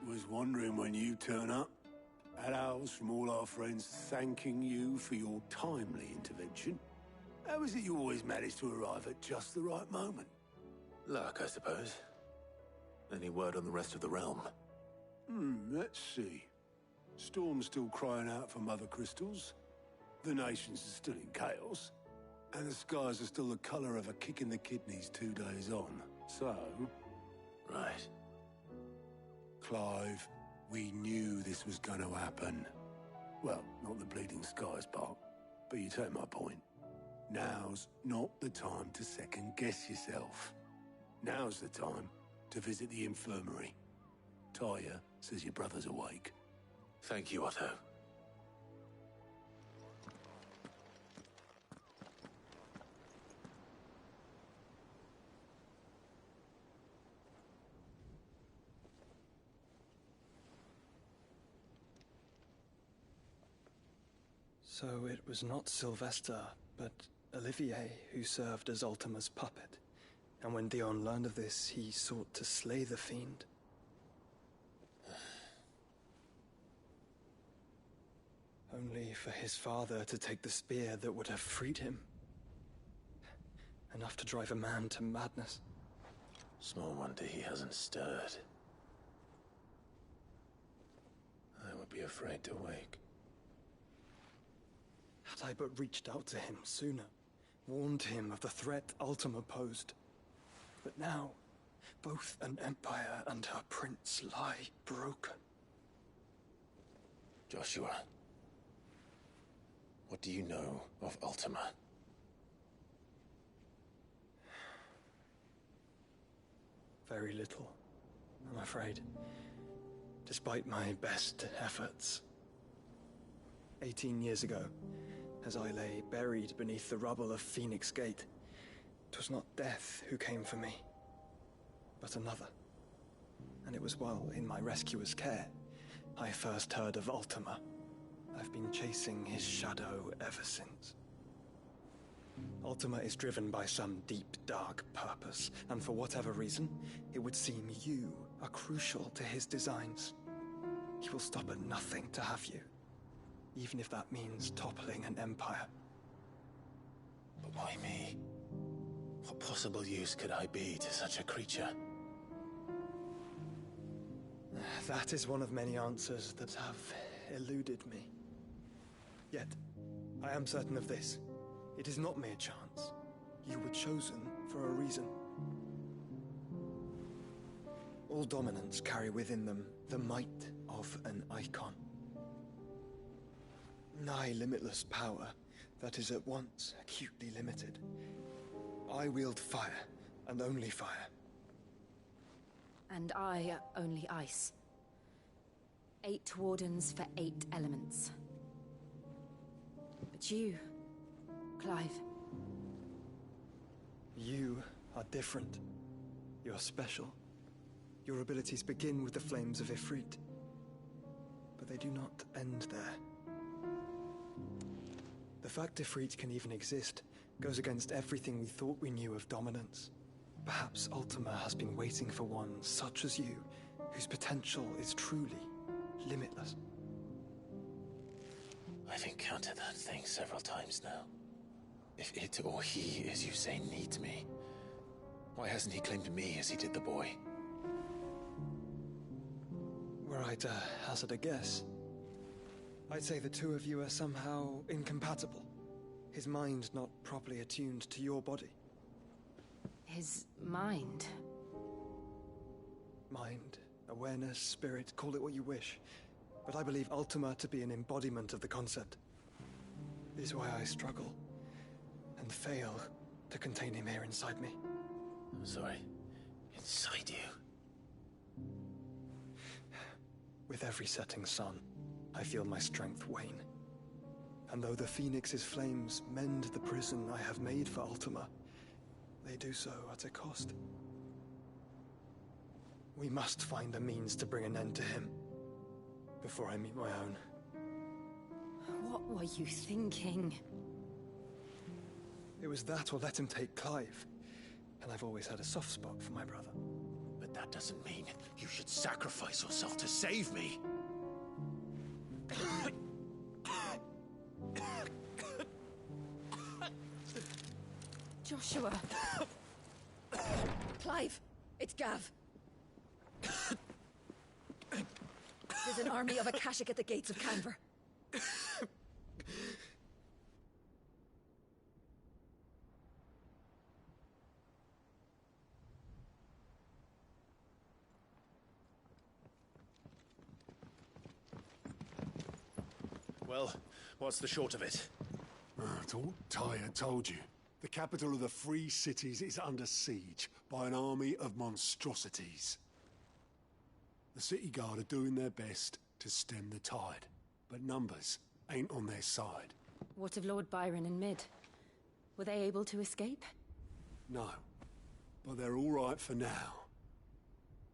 Was wondering when you turn up. Had owls from all our friends thanking you for your timely intervention. How is it you always manage to arrive at just the right moment? Luck, I suppose. Any word on the rest of the realm? Let's see. Storm's still crying out for mother crystals. The nations are still in chaos. And the skies are still the color of a kick in the kidneys 2 days on. So... Right. Clive, we knew this was going to happen. Well, not the bleeding skies part, but you take my point. Now's not the time to second-guess yourself. Now's the time to visit the infirmary. Taya says your brother's awake. Thank you, Otto. So it was not Sylvester, but Olivier who served as Ultima's puppet. And when Dion learned of this, he sought to slay the fiend. Only for his father to take the spear that would have freed him. Enough to drive a man to madness. Small wonder he hasn't stirred. I would be afraid to wake. Had I but reached out to him sooner, warned him of the threat Ultima posed. But now, both an empire and her prince lie broken. Joshua, what do you know of Ultima? Very little, I'm afraid. Despite my best efforts. 18 years ago, as I lay buried beneath the rubble of Phoenix Gate, 'twas not death who came for me, but another. And it was while in my rescuer's care, I first heard of Ultima. I've been chasing his shadow ever since. Ultima is driven by some deep, dark purpose, and for whatever reason, it would seem you are crucial to his designs. He will stop at nothing to have you, even if that means toppling an empire. But why me? What possible use could I be to such a creature? That is one of many answers that have eluded me. Yet, I am certain of this. It is not mere chance. You were chosen for a reason. All dominants carry within them the might of an icon. Nigh limitless power that is at once acutely limited. I wield fire, and only fire. And I only ice. 8 wardens for 8 elements. But you, Clive. You are different. You're special. Your abilities begin with the flames of Ifrit. But they do not end there. The fact Ifrit can even exist goes against everything we thought we knew of dominance. Perhaps Ultima has been waiting for one such as you, whose potential is truly limitless. I've encountered that thing several times now. If it or he, as you say, needs me, why hasn't he claimed me as he did the boy? Were I to hazard a guess, I'd say the two of you are somehow incompatible. His mind not properly attuned to your body. His mind? Mind, awareness, spirit, call it what you wish. But I believe Ultima to be an embodiment of the concept. This is why I struggle and fail to contain him here inside me. I'm sorry. Inside you? With every setting sun, I feel my strength wane. And though the Phoenix's flames mend the prison I have made for Ultima, they do so at a cost. We must find a means to bring an end to him before I meet my own. What were you thinking? It was that or let him take Clive. And I've always had a soft spot for my brother. But that doesn't mean you should sacrifice yourself to save me. Joshua. Clive, it's Gav. There's an army of Akashic at the gates of Canver. Well, what's the short of it? Don't Tyre told you. The capital of the Free Cities is under siege by an army of monstrosities. The city guard are doing their best to stem the tide, but numbers ain't on their side. What of Lord Byron and Mid? Were they able to escape? No, but they're all right for now.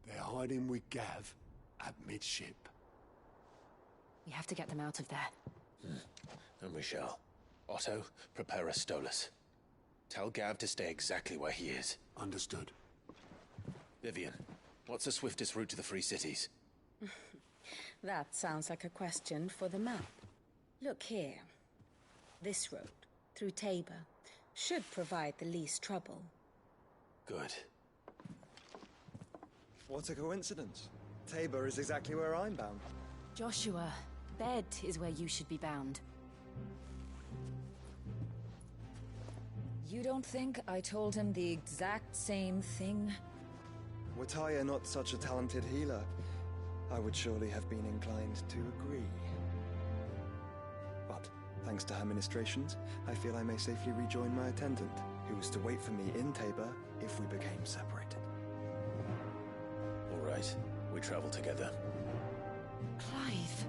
They're hiding with Gav at midship. We have to get them out of there. And we shall. Otto, prepare a Stolas. Tell Gav to stay exactly where he is. Understood. Vivian, what's the swiftest route to the Free Cities? That sounds like a question for the map. Look here. This road, through Tabor, should provide the least trouble. Good. What a coincidence. Tabor is exactly where I'm bound. Joshua, Bed is where you should be bound. You don't think I told him the exact same thing? Were Tyre not such a talented healer, I would surely have been inclined to agree. But, thanks to her ministrations, I feel I may safely rejoin my attendant, who was to wait for me in Tabor if we became separated. All right, we travel together. Clive.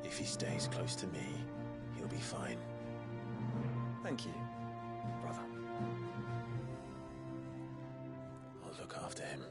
If he stays close to me, he'll be fine. Thank you, brother. I'll look after him.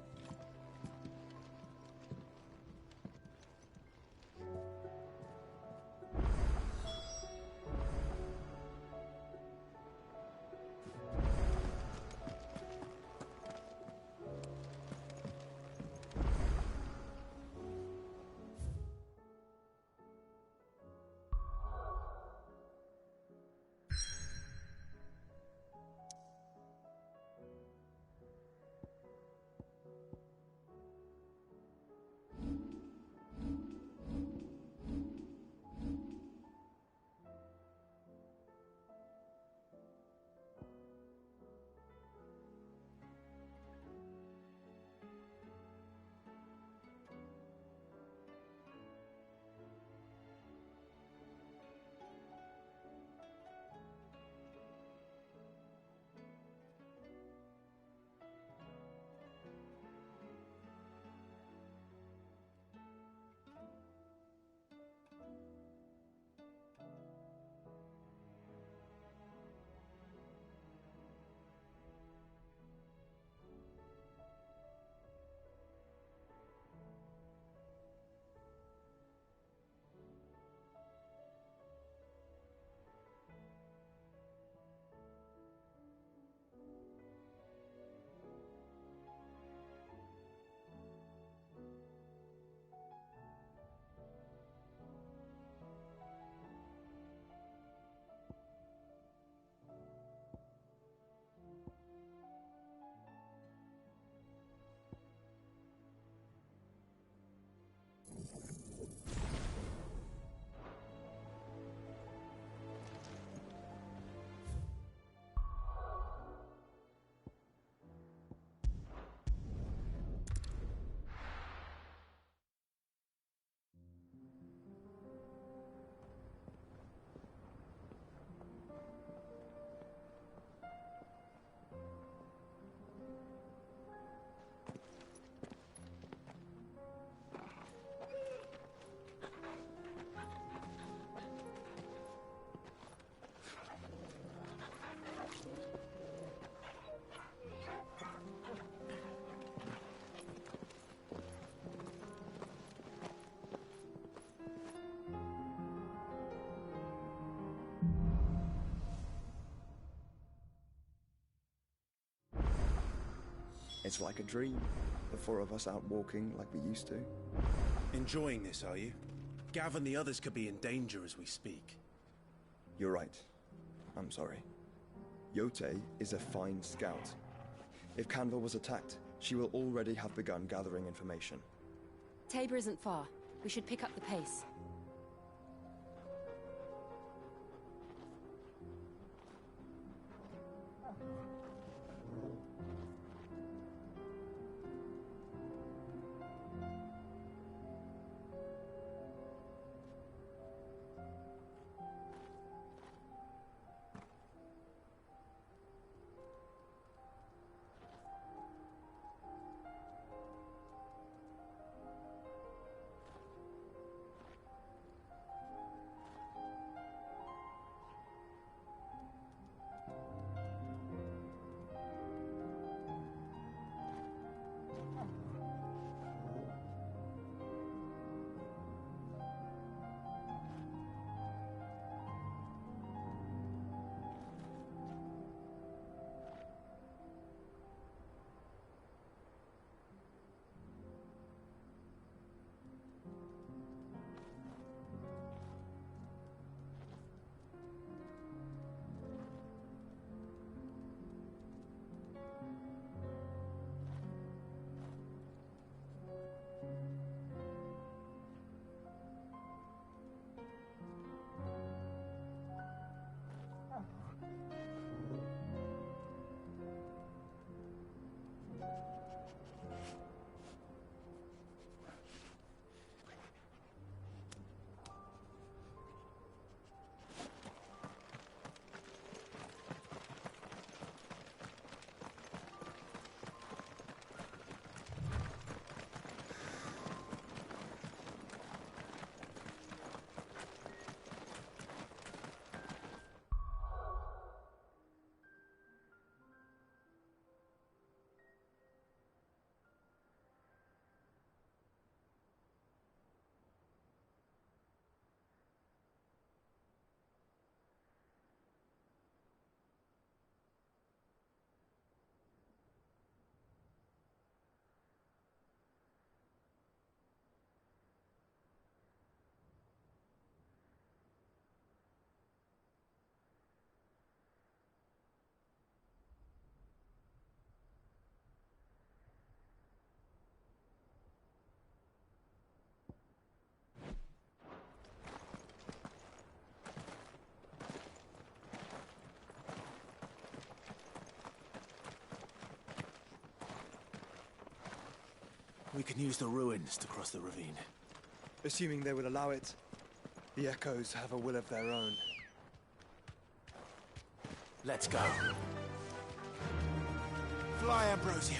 It's like a dream. The four of us out walking like we used to. Enjoying this, are you? Gav and the others could be in danger as we speak. You're right. I'm sorry. Yote is a fine scout. If Canville was attacked, she will already have begun gathering information. Tabor isn't far. We should pick up the pace. We can use the ruins to cross the ravine. Assuming they would allow it. The Echoes have a will of their own. Let's go. Fly, Ambrosia.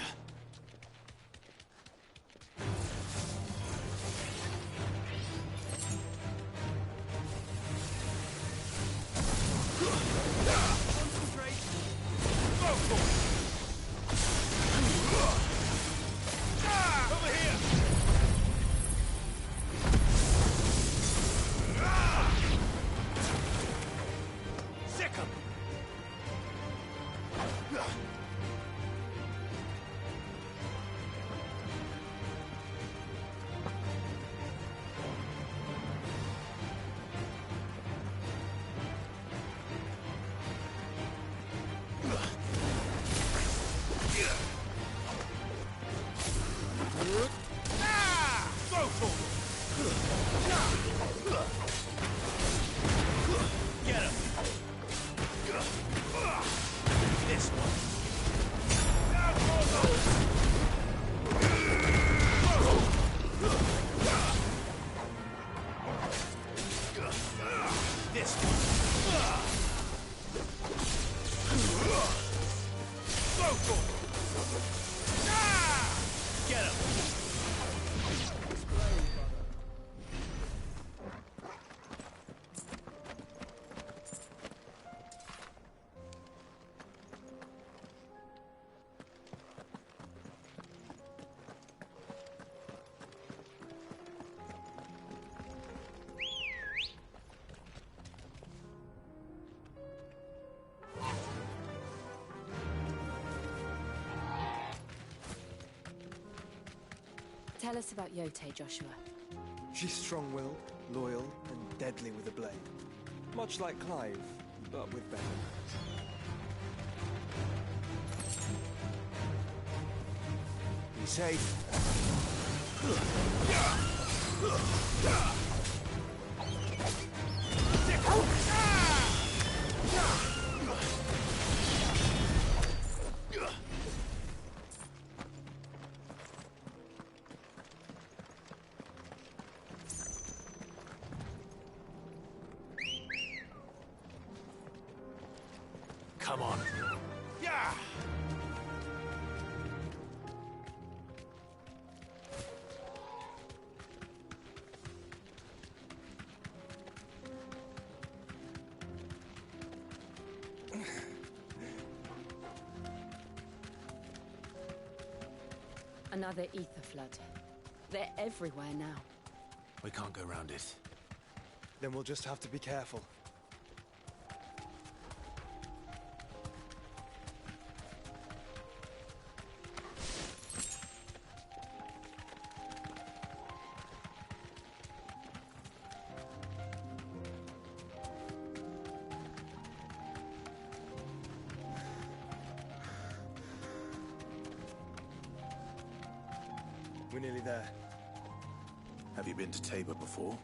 Tell us about Yote, Joshua. She's strong-willed, loyal, and deadly with a blade. Much like Clive, but with better. Be safe. Come on. Yeah! Another ether flood. They're everywhere now. We can't go round it. Then we'll just have to be careful. We're nearly there. Have you been to Tabor before?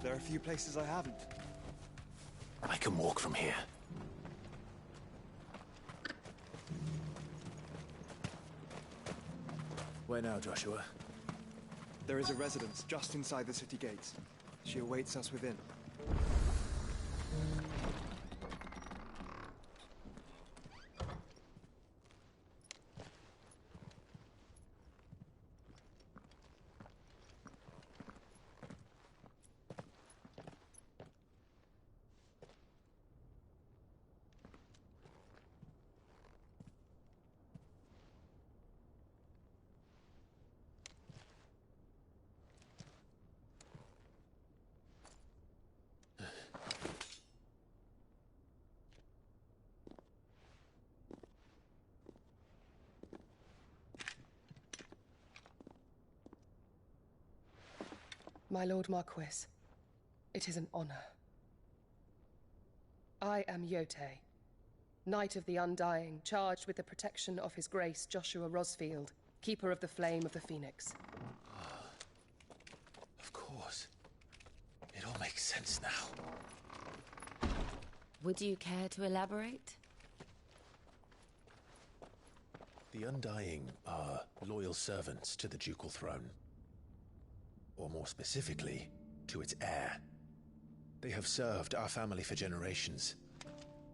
There are a few places I haven't. I can walk from here. Where now, Joshua? There is a residence just inside the city gates. She awaits us within. My Lord Marquis, it is an honor. I am Yote, Knight of the Undying, charged with the protection of His Grace Joshua Rosfield, Keeper of the Flame of the Phoenix. Of course. It all makes sense now. Would you care to elaborate? The Undying are loyal servants to the ducal throne. Or more specifically, to its heir. They have served our family for generations,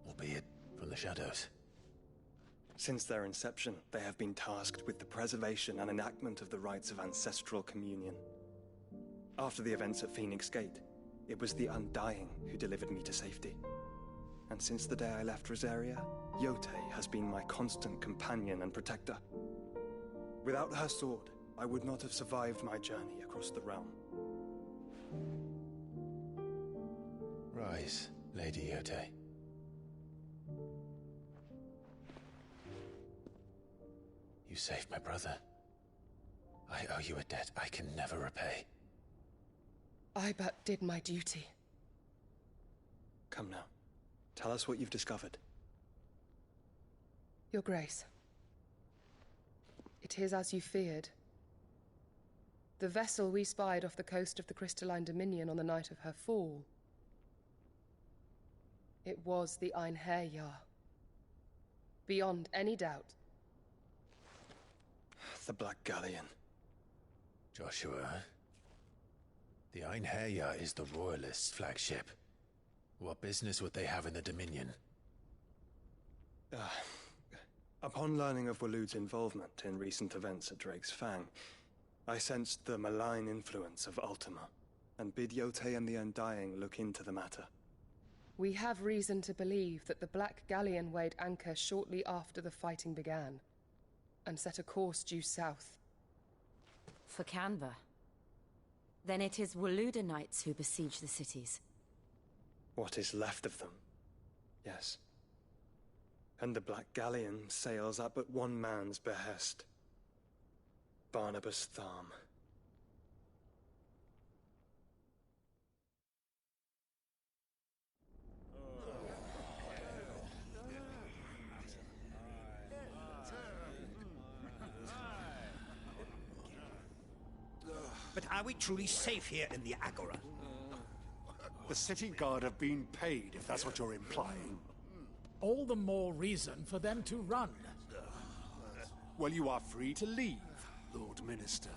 albeit from the shadows. Since their inception, they have been tasked with the preservation and enactment of the rites of ancestral communion. After the events at Phoenix Gate, it was the Undying who delivered me to safety. And since the day I left Rosaria, Yote has been my constant companion and protector. Without her sword, I would not have survived my journey across the realm. Rise, Lady Yote. You saved my brother. I owe you a debt I can never repay. I but did my duty. Come now. Tell us what you've discovered. Your Grace. It is as you feared. The vessel we spied off the coast of the Crystalline Dominion on the night of her fall. It was the Einherjar. Beyond any doubt. The Black Galleon. Joshua, the Einherjar is the Royalists' flagship. What business would they have in the Dominion? Upon learning of Waloed's involvement in recent events at Drake's Fang, I sensed the malign influence of Ultima, and bid Yote and the Undying look into the matter. We have reason to believe that the Black Galleon weighed anchor shortly after the fighting began, and set a course due south. For Canva. Then it is Waloed Knights who besiege the cities. What is left of them, yes. And the Black Galleon sails at but one man's behest. Barnabas Tharm. But are we truly safe here in the Agora? The city guard have been paid, if that's what you're implying. All the more reason for them to run. Well, you are free to leave, Lord Minister.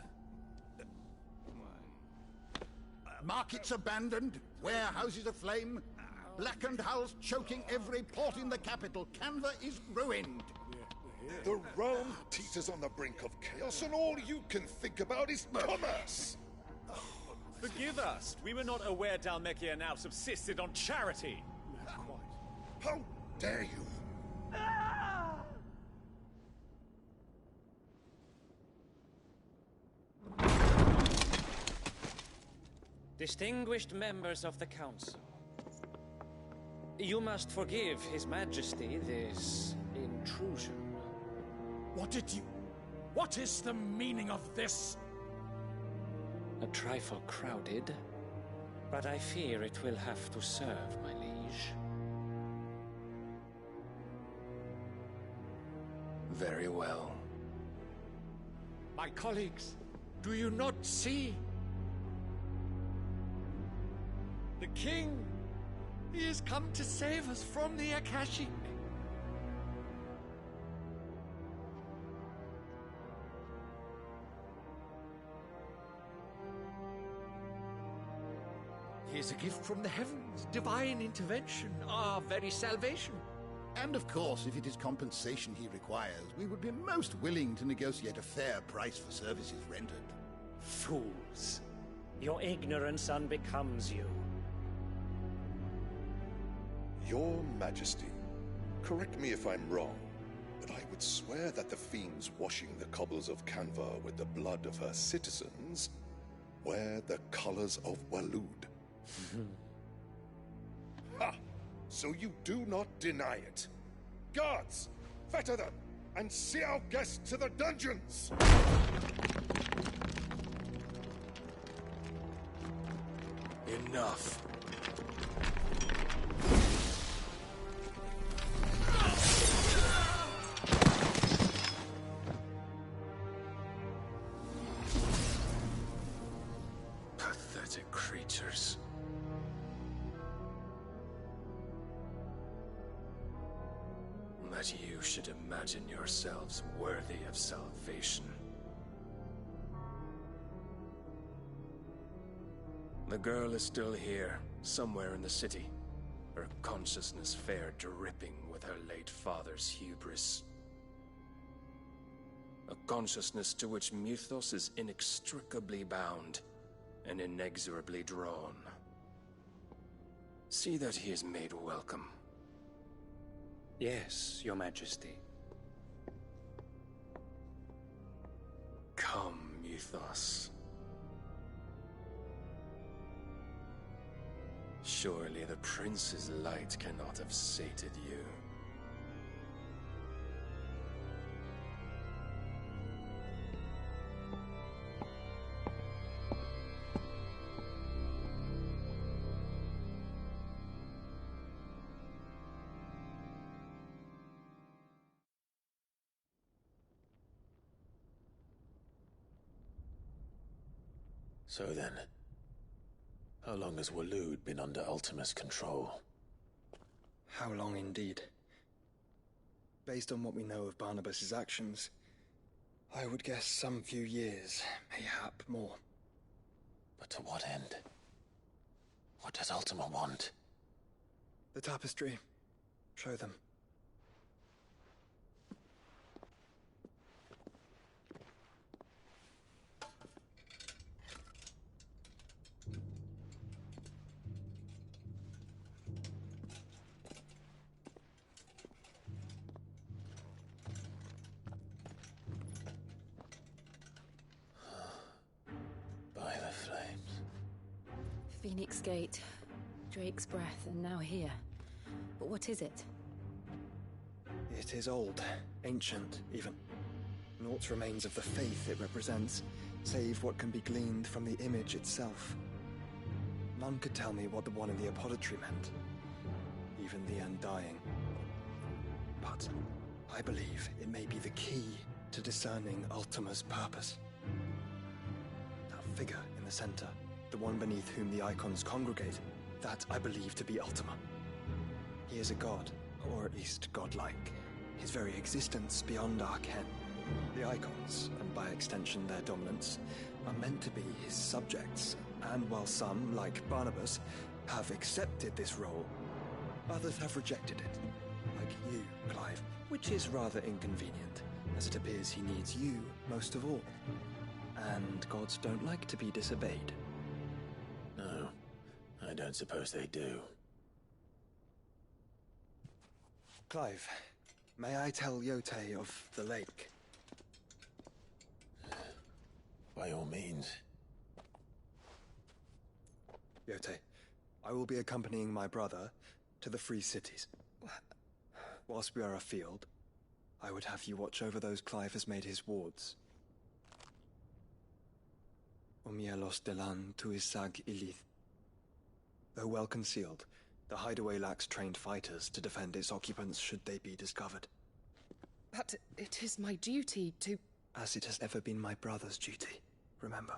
Markets abandoned, warehouses aflame, blackened hulls choking every port in the capital. Canva is ruined. The realm teeters on the brink of chaos, and all you can think about is commerce! Forgive us. We were not aware Dhalmekia now subsisted on charity. How dare you? Distinguished members of the Council, you must forgive His Majesty this intrusion. What is the meaning of this? A trifle crowded, but I fear it will have to serve, my liege. Very well. My colleagues, do you not see? The King! He has come to save us from the Akashic! He is a gift from the heavens, divine intervention, our very salvation. And of course, if it is compensation he requires, we would be most willing to negotiate a fair price for services rendered. Fools. Your ignorance unbecomes you. Your Majesty, correct me if I'm wrong, but I would swear that the fiends washing the cobbles of Canva with the blood of her citizens wear the colors of Waloed. Ha! So you do not deny it. Guards, fetter them, and see our guests to the dungeons! Enough. Pathetic creatures. that you should imagine yourselves worthy of salvation. The girl is still here, somewhere in the city. Her consciousness fair dripping with her late father's hubris. A consciousness to which Mythos is inextricably bound and inexorably drawn. See that he is made welcome. Yes, Your Majesty. Come, Mythos. Surely the prince's light cannot have sated you. So then, how long has Waloed been under Ultima's control? How long indeed? Based on what we know of Barnabas's actions, I would guess some few years, mayhap more. But to what end? What does Ultima want? The tapestry. Show them. Phoenix Gate, Drake's Breath, and now here. But what is it? It is old, ancient, even. Naught remains of the faith it represents, save what can be gleaned from the image itself. None could tell me what the one in the apothecary meant, even the Undying. But I believe it may be the key to discerning Ultima's purpose. That figure in the center, the one beneath whom the icons congregate, that I believe to be Ultima. He is a god, or at least godlike. His very existence beyond our ken. The icons, and by extension their dominance, are meant to be his subjects, and while some, like Barnabas, have accepted this role, others have rejected it, like you, Clive, which is rather inconvenient, as it appears he needs you most of all. And gods don't like to be disobeyed. No, I don't suppose they do. Clive, may I tell Yote of the lake? By all means. Yote, I will be accompanying my brother to the Free Cities. Whilst we are afield, I would have you watch over those Clive has made his wards. Omielos delan tuisag ilith. Though well concealed, the hideaway lacks trained fighters to defend its occupants should they be discovered. But it is my duty to... As it has ever been my brother's duty, remember.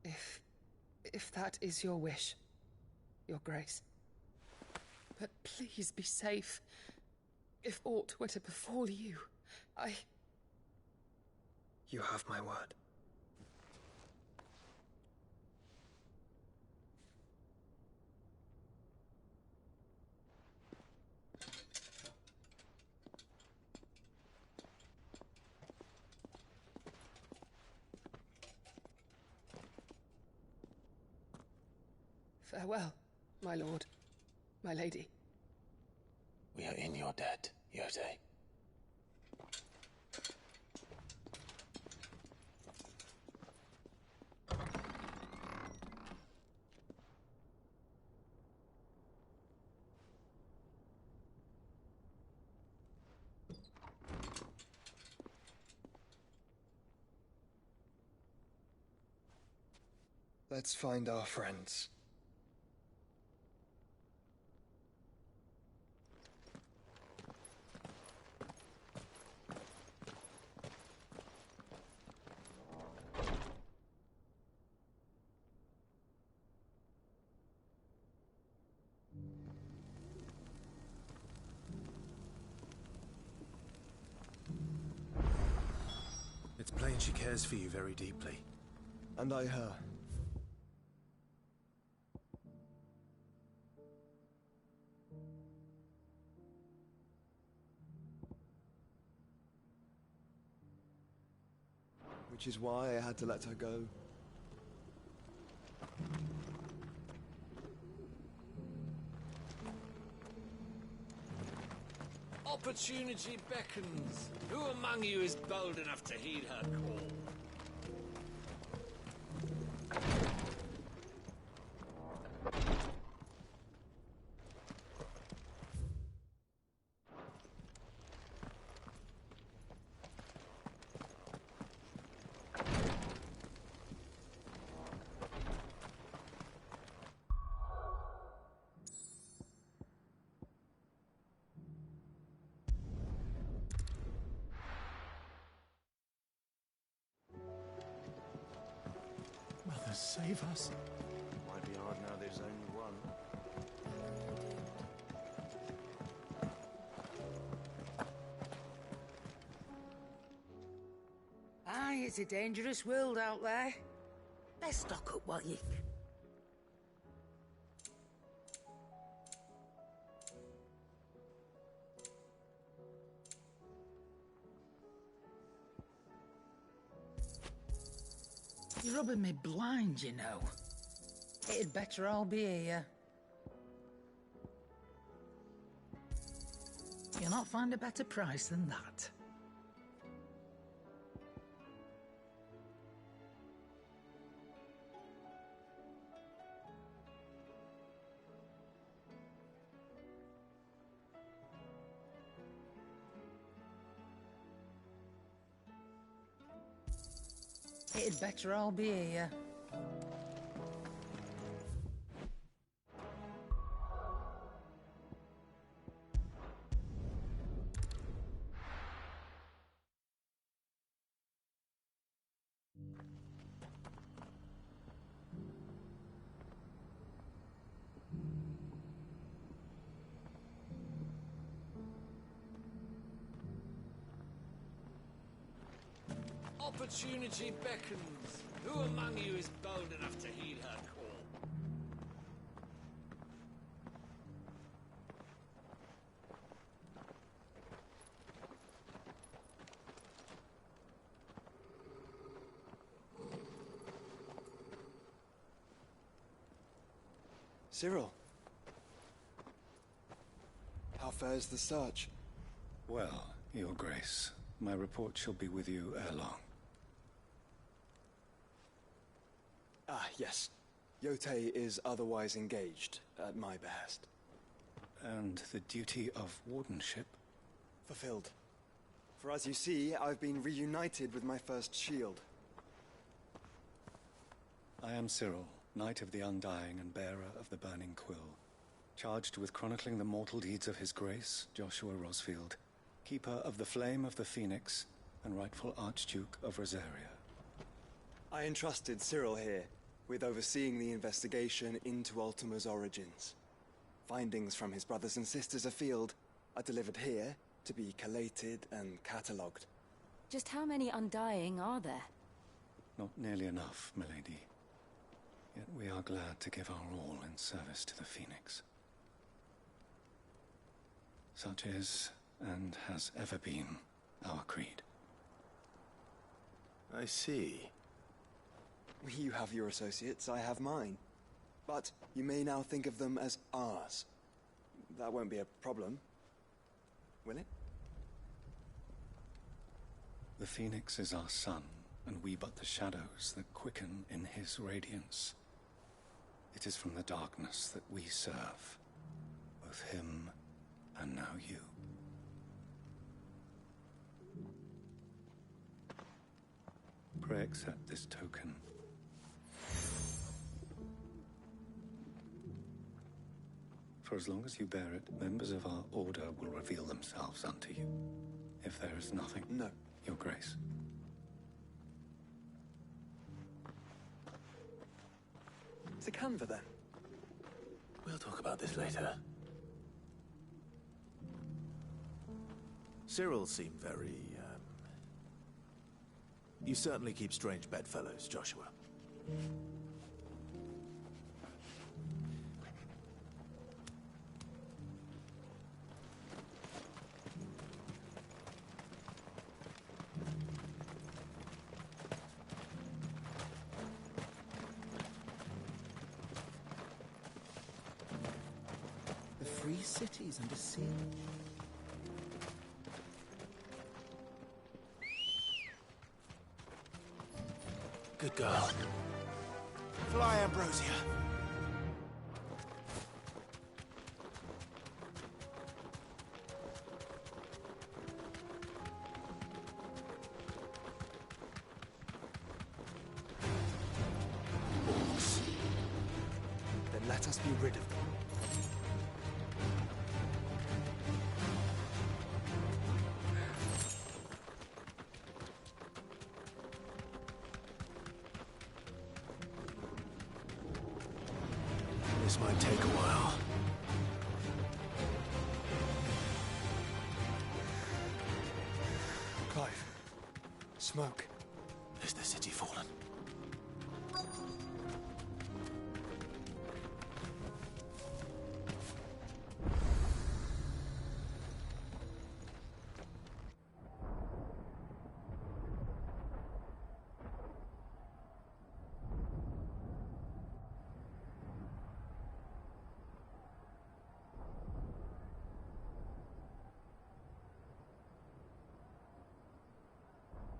If that is your wish, Your Grace. But please be safe. If aught were to befall you, You have my word. Farewell, my lord, my lady. We are in your debt, Yote. Let's find our friends. and she cares for you very deeply. And I her. Which is why I had to let her go. Opportunity beckons. Who among you is bold enough to heed her call? Mother, save us. Might be hard now there's only one. Aye, it's a dangerous world out there. Let's stock up while you... You're rubbing me blind, you know. It'd better all be here. You'll not find a better price than that. It'd better all be here. Opportunity beckons. Who among you is bold enough to heed her call? Cyril. How fares the search? Well, Your Grace, my report shall be with you ere long. Ah, yes. Yotei is otherwise engaged, at my behest. And the duty of wardenship? Fulfilled. For as you see, I've been reunited with my first shield. I am Cyril, Knight of the Undying and bearer of the Burning Quill, charged with chronicling the mortal deeds of His Grace, Joshua Rosfield, keeper of the Flame of the Phoenix and rightful Archduke of Rosaria. I entrusted Cyril here with overseeing the investigation into Ultima's origins. Findings from his brothers and sisters afield are delivered here to be collated and catalogued. Just how many Undying are there? Not nearly enough, milady. Yet we are glad to give our all in service to the Phoenix. Such is, and has ever been, our creed. I see. You have your associates, I have mine. But you may now think of them as ours. That won't be a problem, will it? The Phoenix is our sun, and we but the shadows that quicken in his radiance. It is from the darkness that we serve, both him and now you. Pray accept this token. For as long as you bear it, members of our order will reveal themselves unto you. If there is nothing... No. Your Grace. It's a canva, then. We'll talk about this later. Cyril seemed very, You certainly keep strange bedfellows, Joshua. The free cities under siege. Good girl. Fly, Ambrosia. Orcs. Then let us be rid of them. This might take a while. Clive. Smoke. Is the city fallen?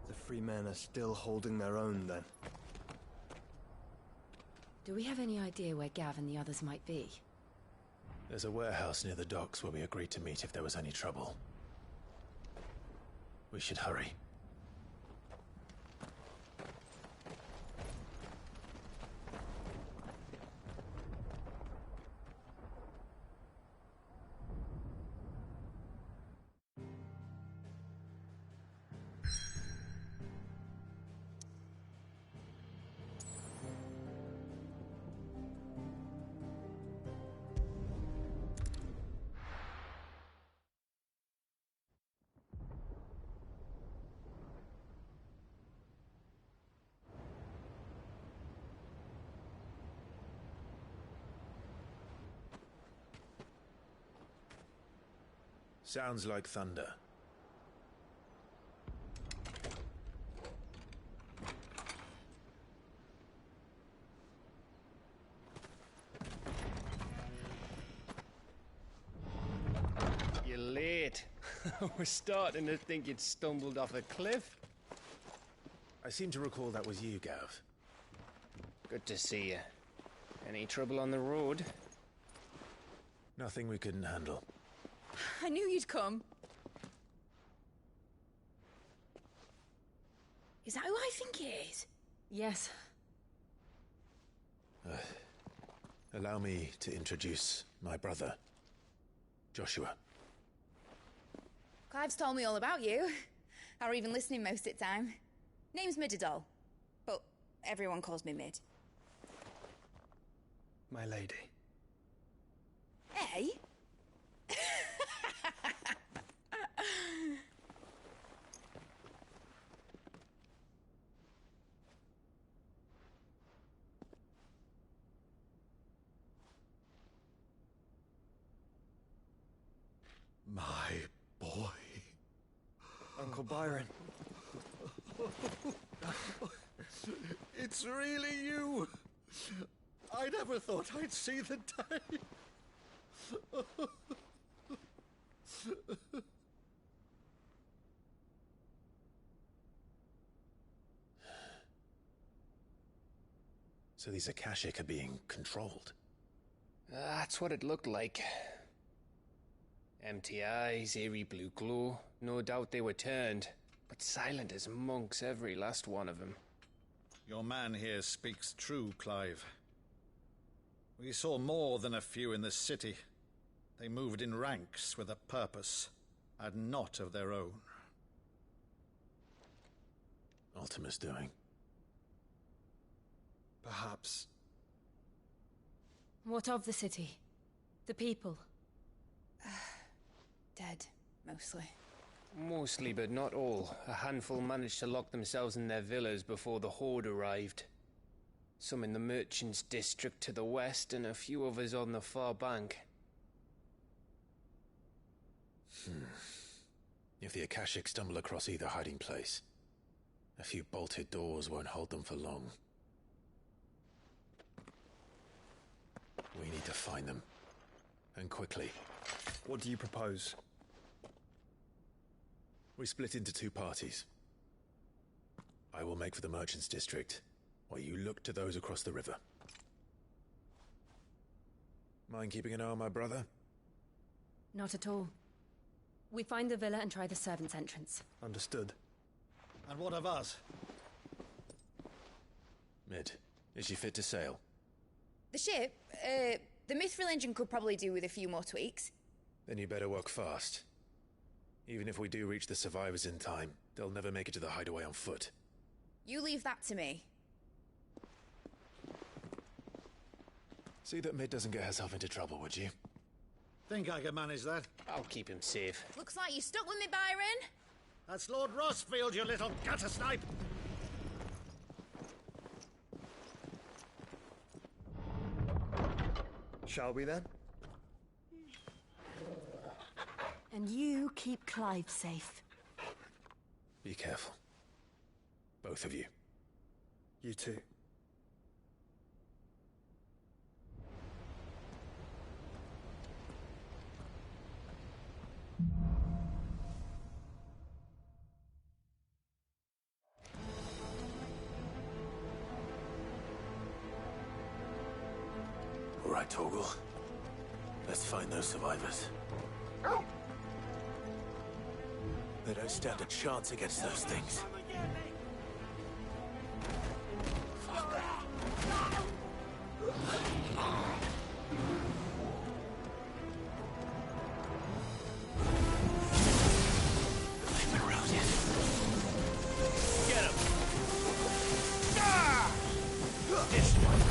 The free men are still holding their own, then. Do we have any idea where Gav and the others might be? There's a warehouse near the docks where we agreed to meet if there was any trouble. We should hurry. Sounds like thunder. You're late. We're starting to think you'd stumbled off a cliff. I seem to recall that was you, Gav. Good to see you. Any trouble on the road? Nothing we couldn't handle. I knew you'd come. Is that who I think it is? Yes. Allow me to introduce my brother, Joshua. Clive's told me all about you. Or even listening most of the time. Name's Midadol, but everyone calls me Mid. My lady. Hey? My boy. Uncle Byron. It's really you. I never thought I'd see the day. So these Akashic are being controlled? That's what it looked like. Empty eyes, eerie blue glow. No doubt they were turned, but silent as monks, every last one of them. Your man here speaks true, Clive. We saw more than a few in this city. They moved in ranks with a purpose, and not of their own. Ultima's doing. Perhaps. What of the city? The people? Dead, mostly. Mostly, but not all. A handful managed to lock themselves in their villas before the Horde arrived. Some in the Merchants' District to the west, and a few others on the far bank. If the Akashic stumble across either hiding place, a few bolted doors won't hold them for long. We need to find them. And quickly. What do you propose? We split into two parties. I will make for the Merchants' District, while you look to those across the river. Mind keeping an eye on my brother? Not at all. We find the villa and try the servants' entrance. Understood. And what of us? Mid, is she fit to sail? The ship, the Mithril engine could probably do with a few more tweaks. Then you better work fast. Even if we do reach the survivors in time, they'll never make it to the hideaway on foot. You leave that to me. See that Mid doesn't get herself into trouble, would you? Think I can manage that? I'll keep him safe. Looks like you stuck with me, Byron. That's Lord Rosfield, you little gutter snipe! Shall we then? And you keep Clive safe. Be careful. Both of you. You too. All right, Torgal. Let's find those survivors. They don't stand a chance against those things. They've been routed. Get him! This one.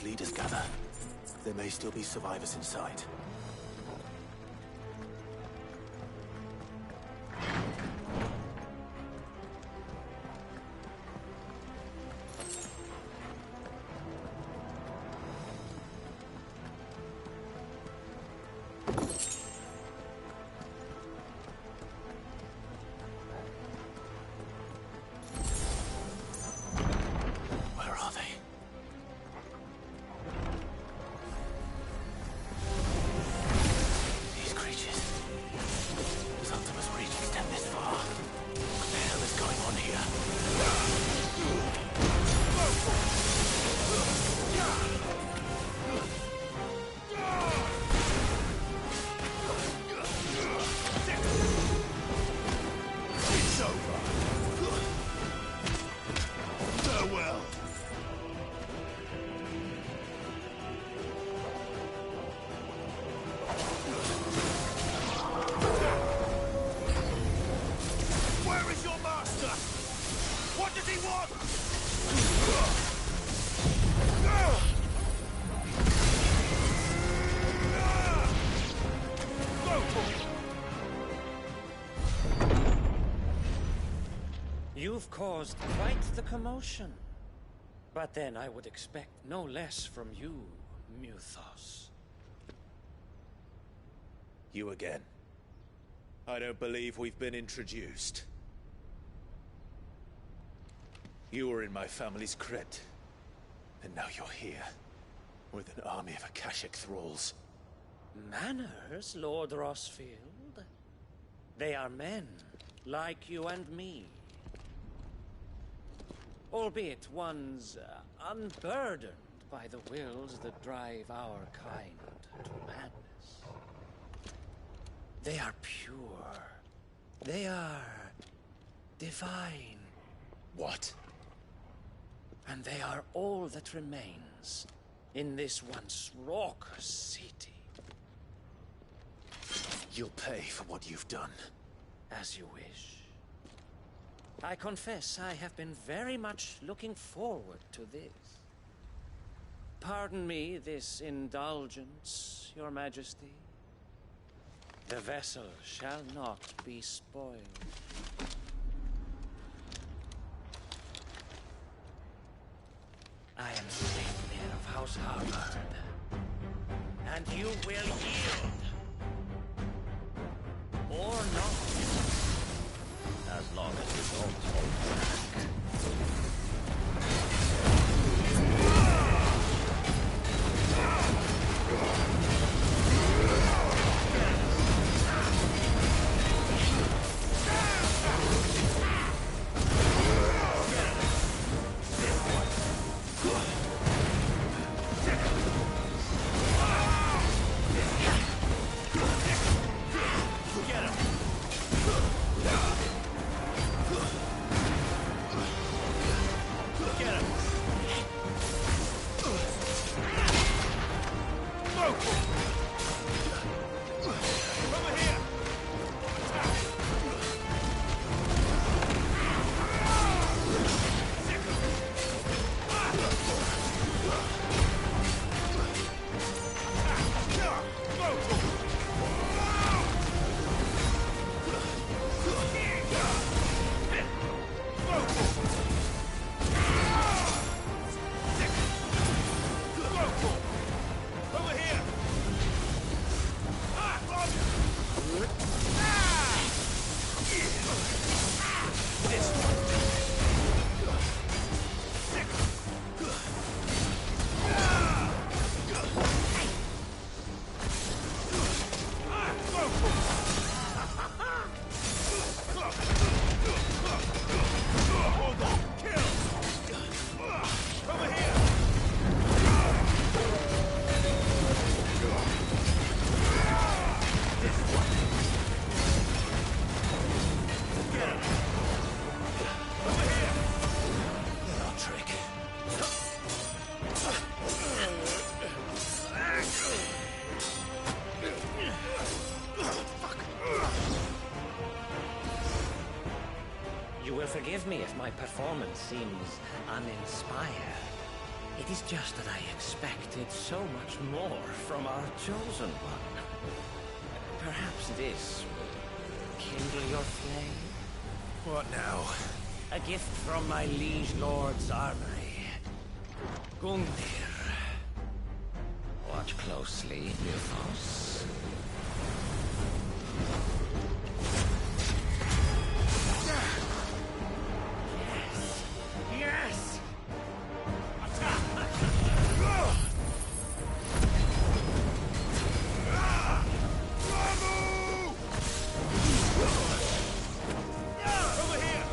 leaders gather, there may still be survivors inside. You've caused quite the commotion. But then I would expect no less from you, Muthos. You again. I don't believe we've been introduced. You were in my family's crypt. And now you're here, with an army of Akashic thralls. Manners, Lord Rosfield? They are men, like you and me. Albeit ones unburdened by the wills that drive our kind to madness. They are pure. They are divine. What? And they are all that remains in this once raucous city. You'll pay for what you've done. As you wish. I confess I have been very much looking forward to this. Pardon me this indulgence, Your Majesty. The vessel shall not be spoiled. I am Saintmere of House Harvard, and you will yield. Or not. As long as you don't hold back. Forgive me if my performance seems uninspired. It is just that I expected so much more from our chosen one. Perhaps this will kindle your flame? What now? A gift from my liege lord's armory. Gungnir. Watch closely, Nilfos. Yes! Yes! Attack! Over here!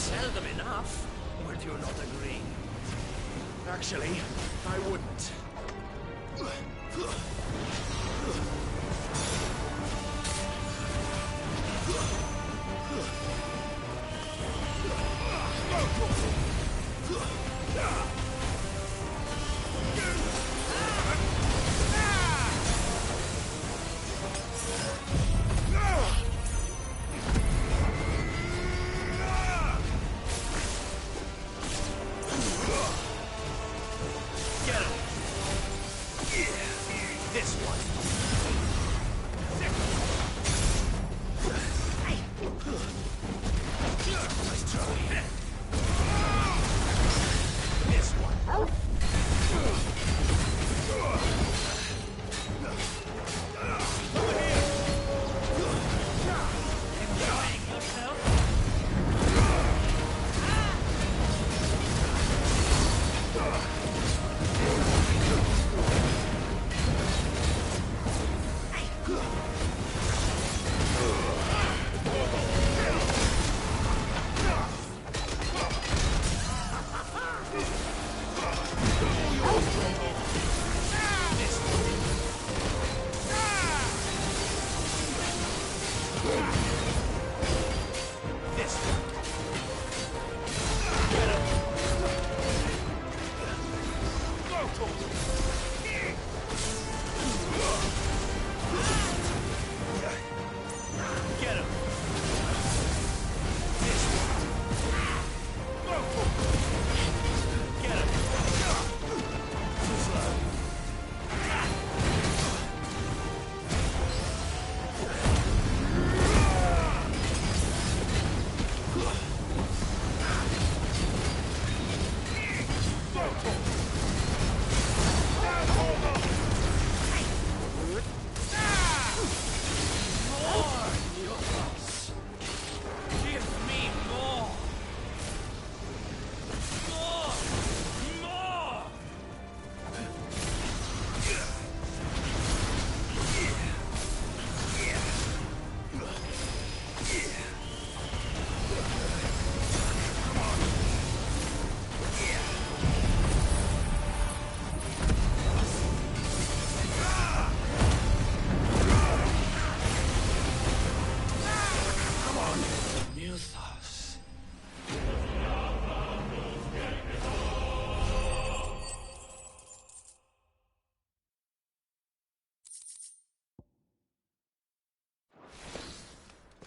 seldom enough. Would you not agree? Actually, I wouldn't.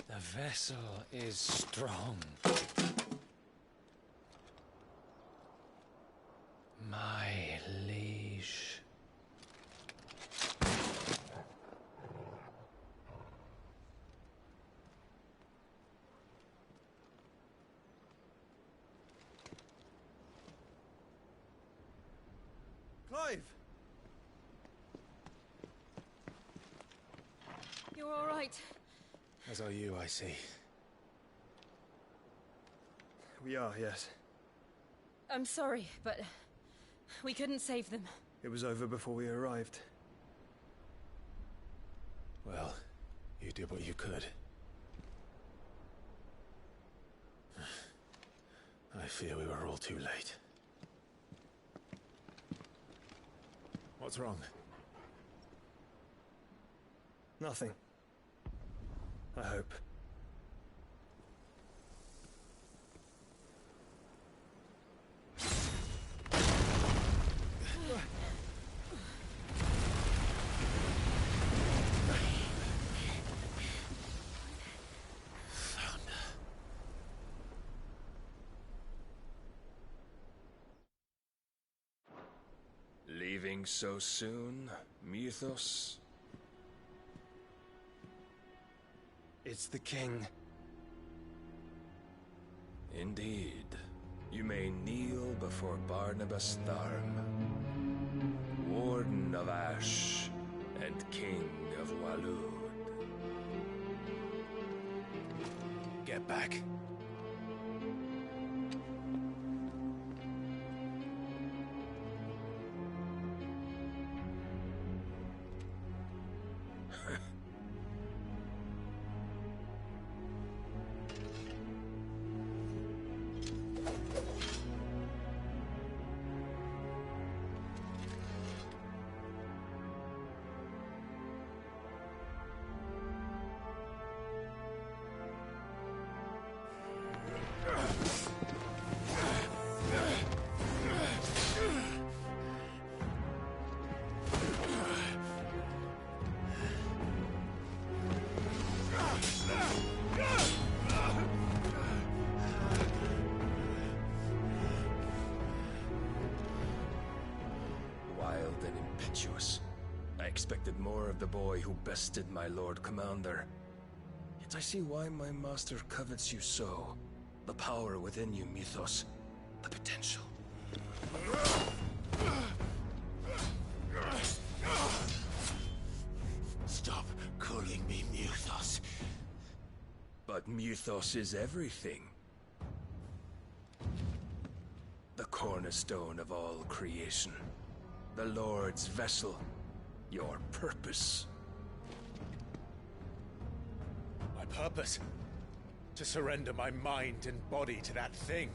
The vessel is strong. My liege. Clive! You're all right. As are you, I see. We are, yes. I'm sorry, but we couldn't save them. It was over before we arrived. Well, you did what you could. I fear we were all too late. What's wrong? Nothing. I hope. Leaving so soon, Mythos? It's the king. Indeed. You may kneel before Barnabas Tharm, Warden of Ash and King of Walud. Get back. expected more of the boy who bested my Lord Commander. Yet I see why my master covets you so. The power within you, Mythos. The potential. Stop calling me Mythos. But Mythos is everything. The cornerstone of all creation. The Lord's vessel. Your purpose. My purpose? To surrender my mind and body to that thing.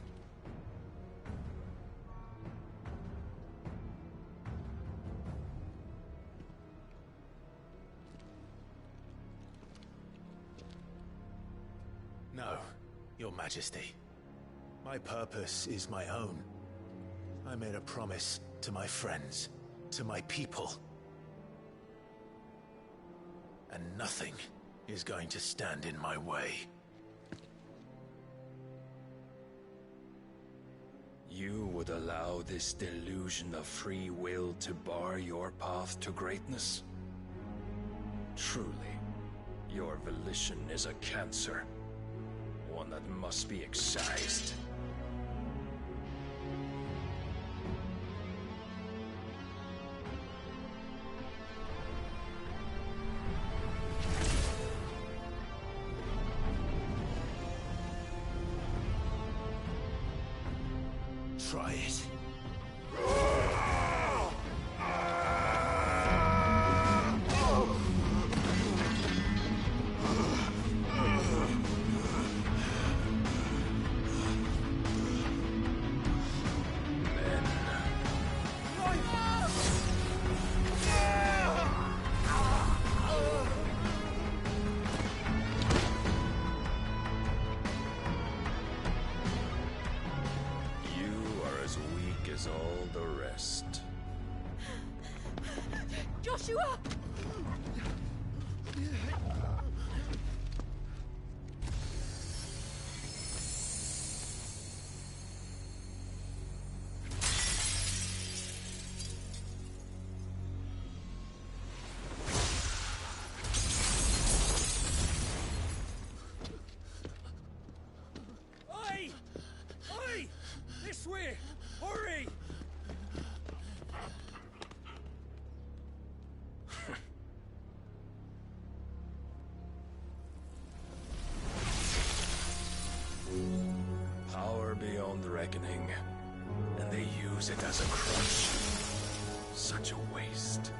No, Your Majesty. My purpose is my own. I made a promise to my friends, to my people. And nothing is going to stand in my way. You would allow this delusion of free will to bar your path to greatness? Truly, your volition is a cancer. One that must be excised. Try it. All the rest. Joshua! Oi! Oi! This way! Hurry! Power beyond reckoning, and they use it as a crutch. Such a waste.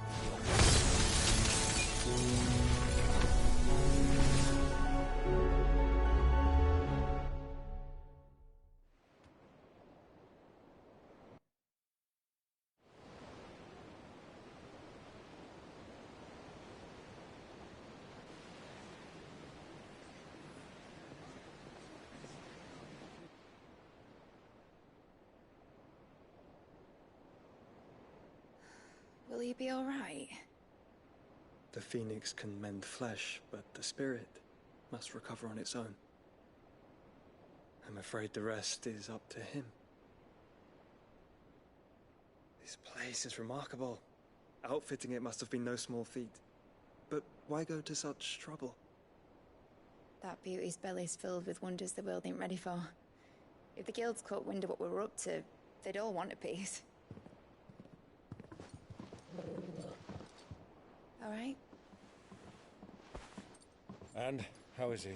Will you be all right? The phoenix can mend flesh, but the spirit must recover on its own. I'm afraid the rest is up to him. This place is remarkable. Outfitting it must have been no small feat. But why go to such trouble? That beauty's belly's filled with wonders the world ain't ready for. If the guilds caught wind of what we were up to, they'd all want a piece. All right? And how is he?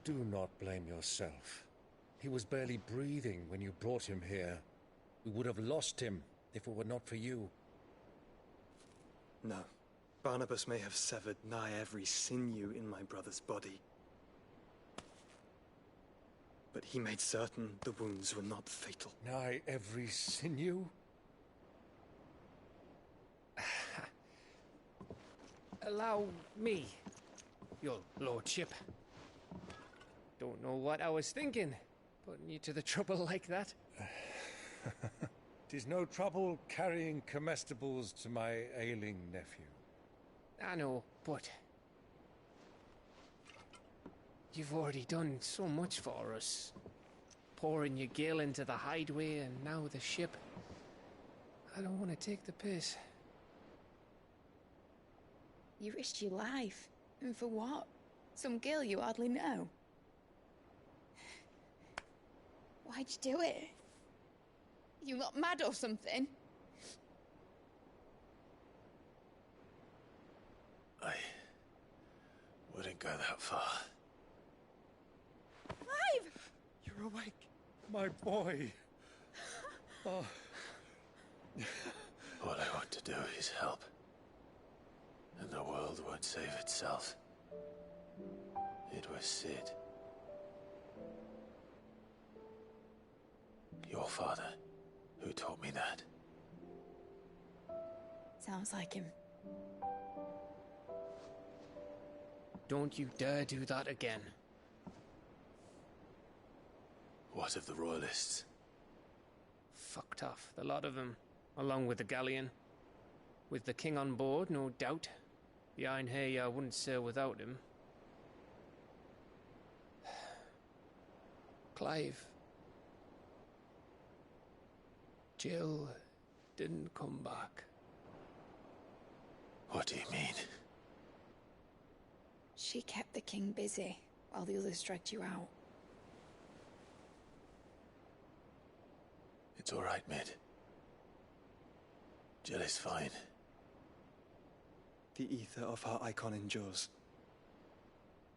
Do not blame yourself. He was barely breathing when you brought him here. We would have lost him if it were not for you. No. Barnabas may have severed nigh every sinew in my brother's body. But he made certain the wounds were not fatal. Nigh every sinew? Allow me, your lordship. Don't know what I was thinking, putting you to the trouble like that. 'Tis no trouble carrying comestibles to my ailing nephew. I know, but you've already done so much for us. Pouring your gil into the hideaway and now the ship. I don't want to take the piss. You risked your life. And for what? Some girl you hardly know. Why'd you do it? You lot mad or something? I wouldn't go that far. Clive! You're awake, my boy. Oh. All I want to do is help. And the world won't save itself. It was Sid. Your father, who taught me that. Sounds like him. Don't you dare do that again. What of the Royalists? Fucked off, the lot of them, along with the galleon. With the king on board, no doubt. Behind here, I wouldn't sail without him. Clive. Jill didn't come back. What do you mean? She kept the king busy while the others dragged you out. It's all right, Mid. Jill is fine. The ether of her icon endures.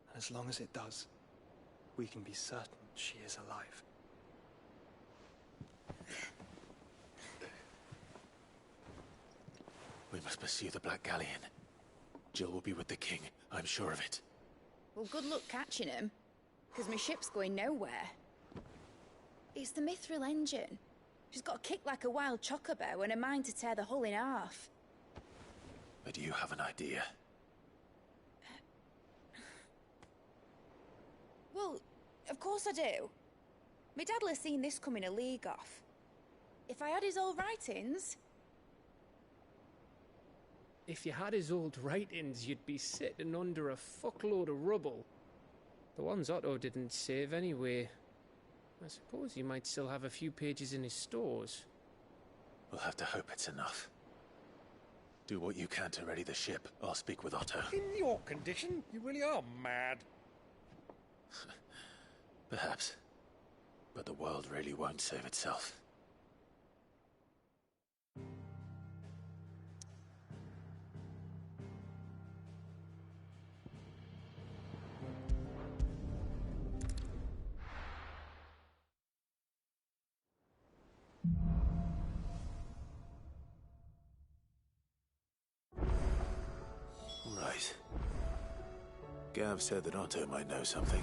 And as long as it does, we can be certain she is alive. We must pursue the Black Galleon. Jill will be with the king, I'm sure of it. Well, good luck catching him, because my ship's going nowhere. It's the Mithril engine. She's got a kick like a wild chocobo and a mind to tear the hull in half. But do you have an idea? Well, of course I do. My dad'll have seen this coming a league off. If I had his old writings... If you had his old writings, you'd be sitting under a fuckload of rubble. The ones Otto didn't save anyway. I suppose he might still have a few pages in his stores. We'll have to hope it's enough. Do what you can to ready the ship. I'll speak with Otto. In your condition, you really are mad. Perhaps. But the world really won't save itself. Right. Gav said that Otto might know something.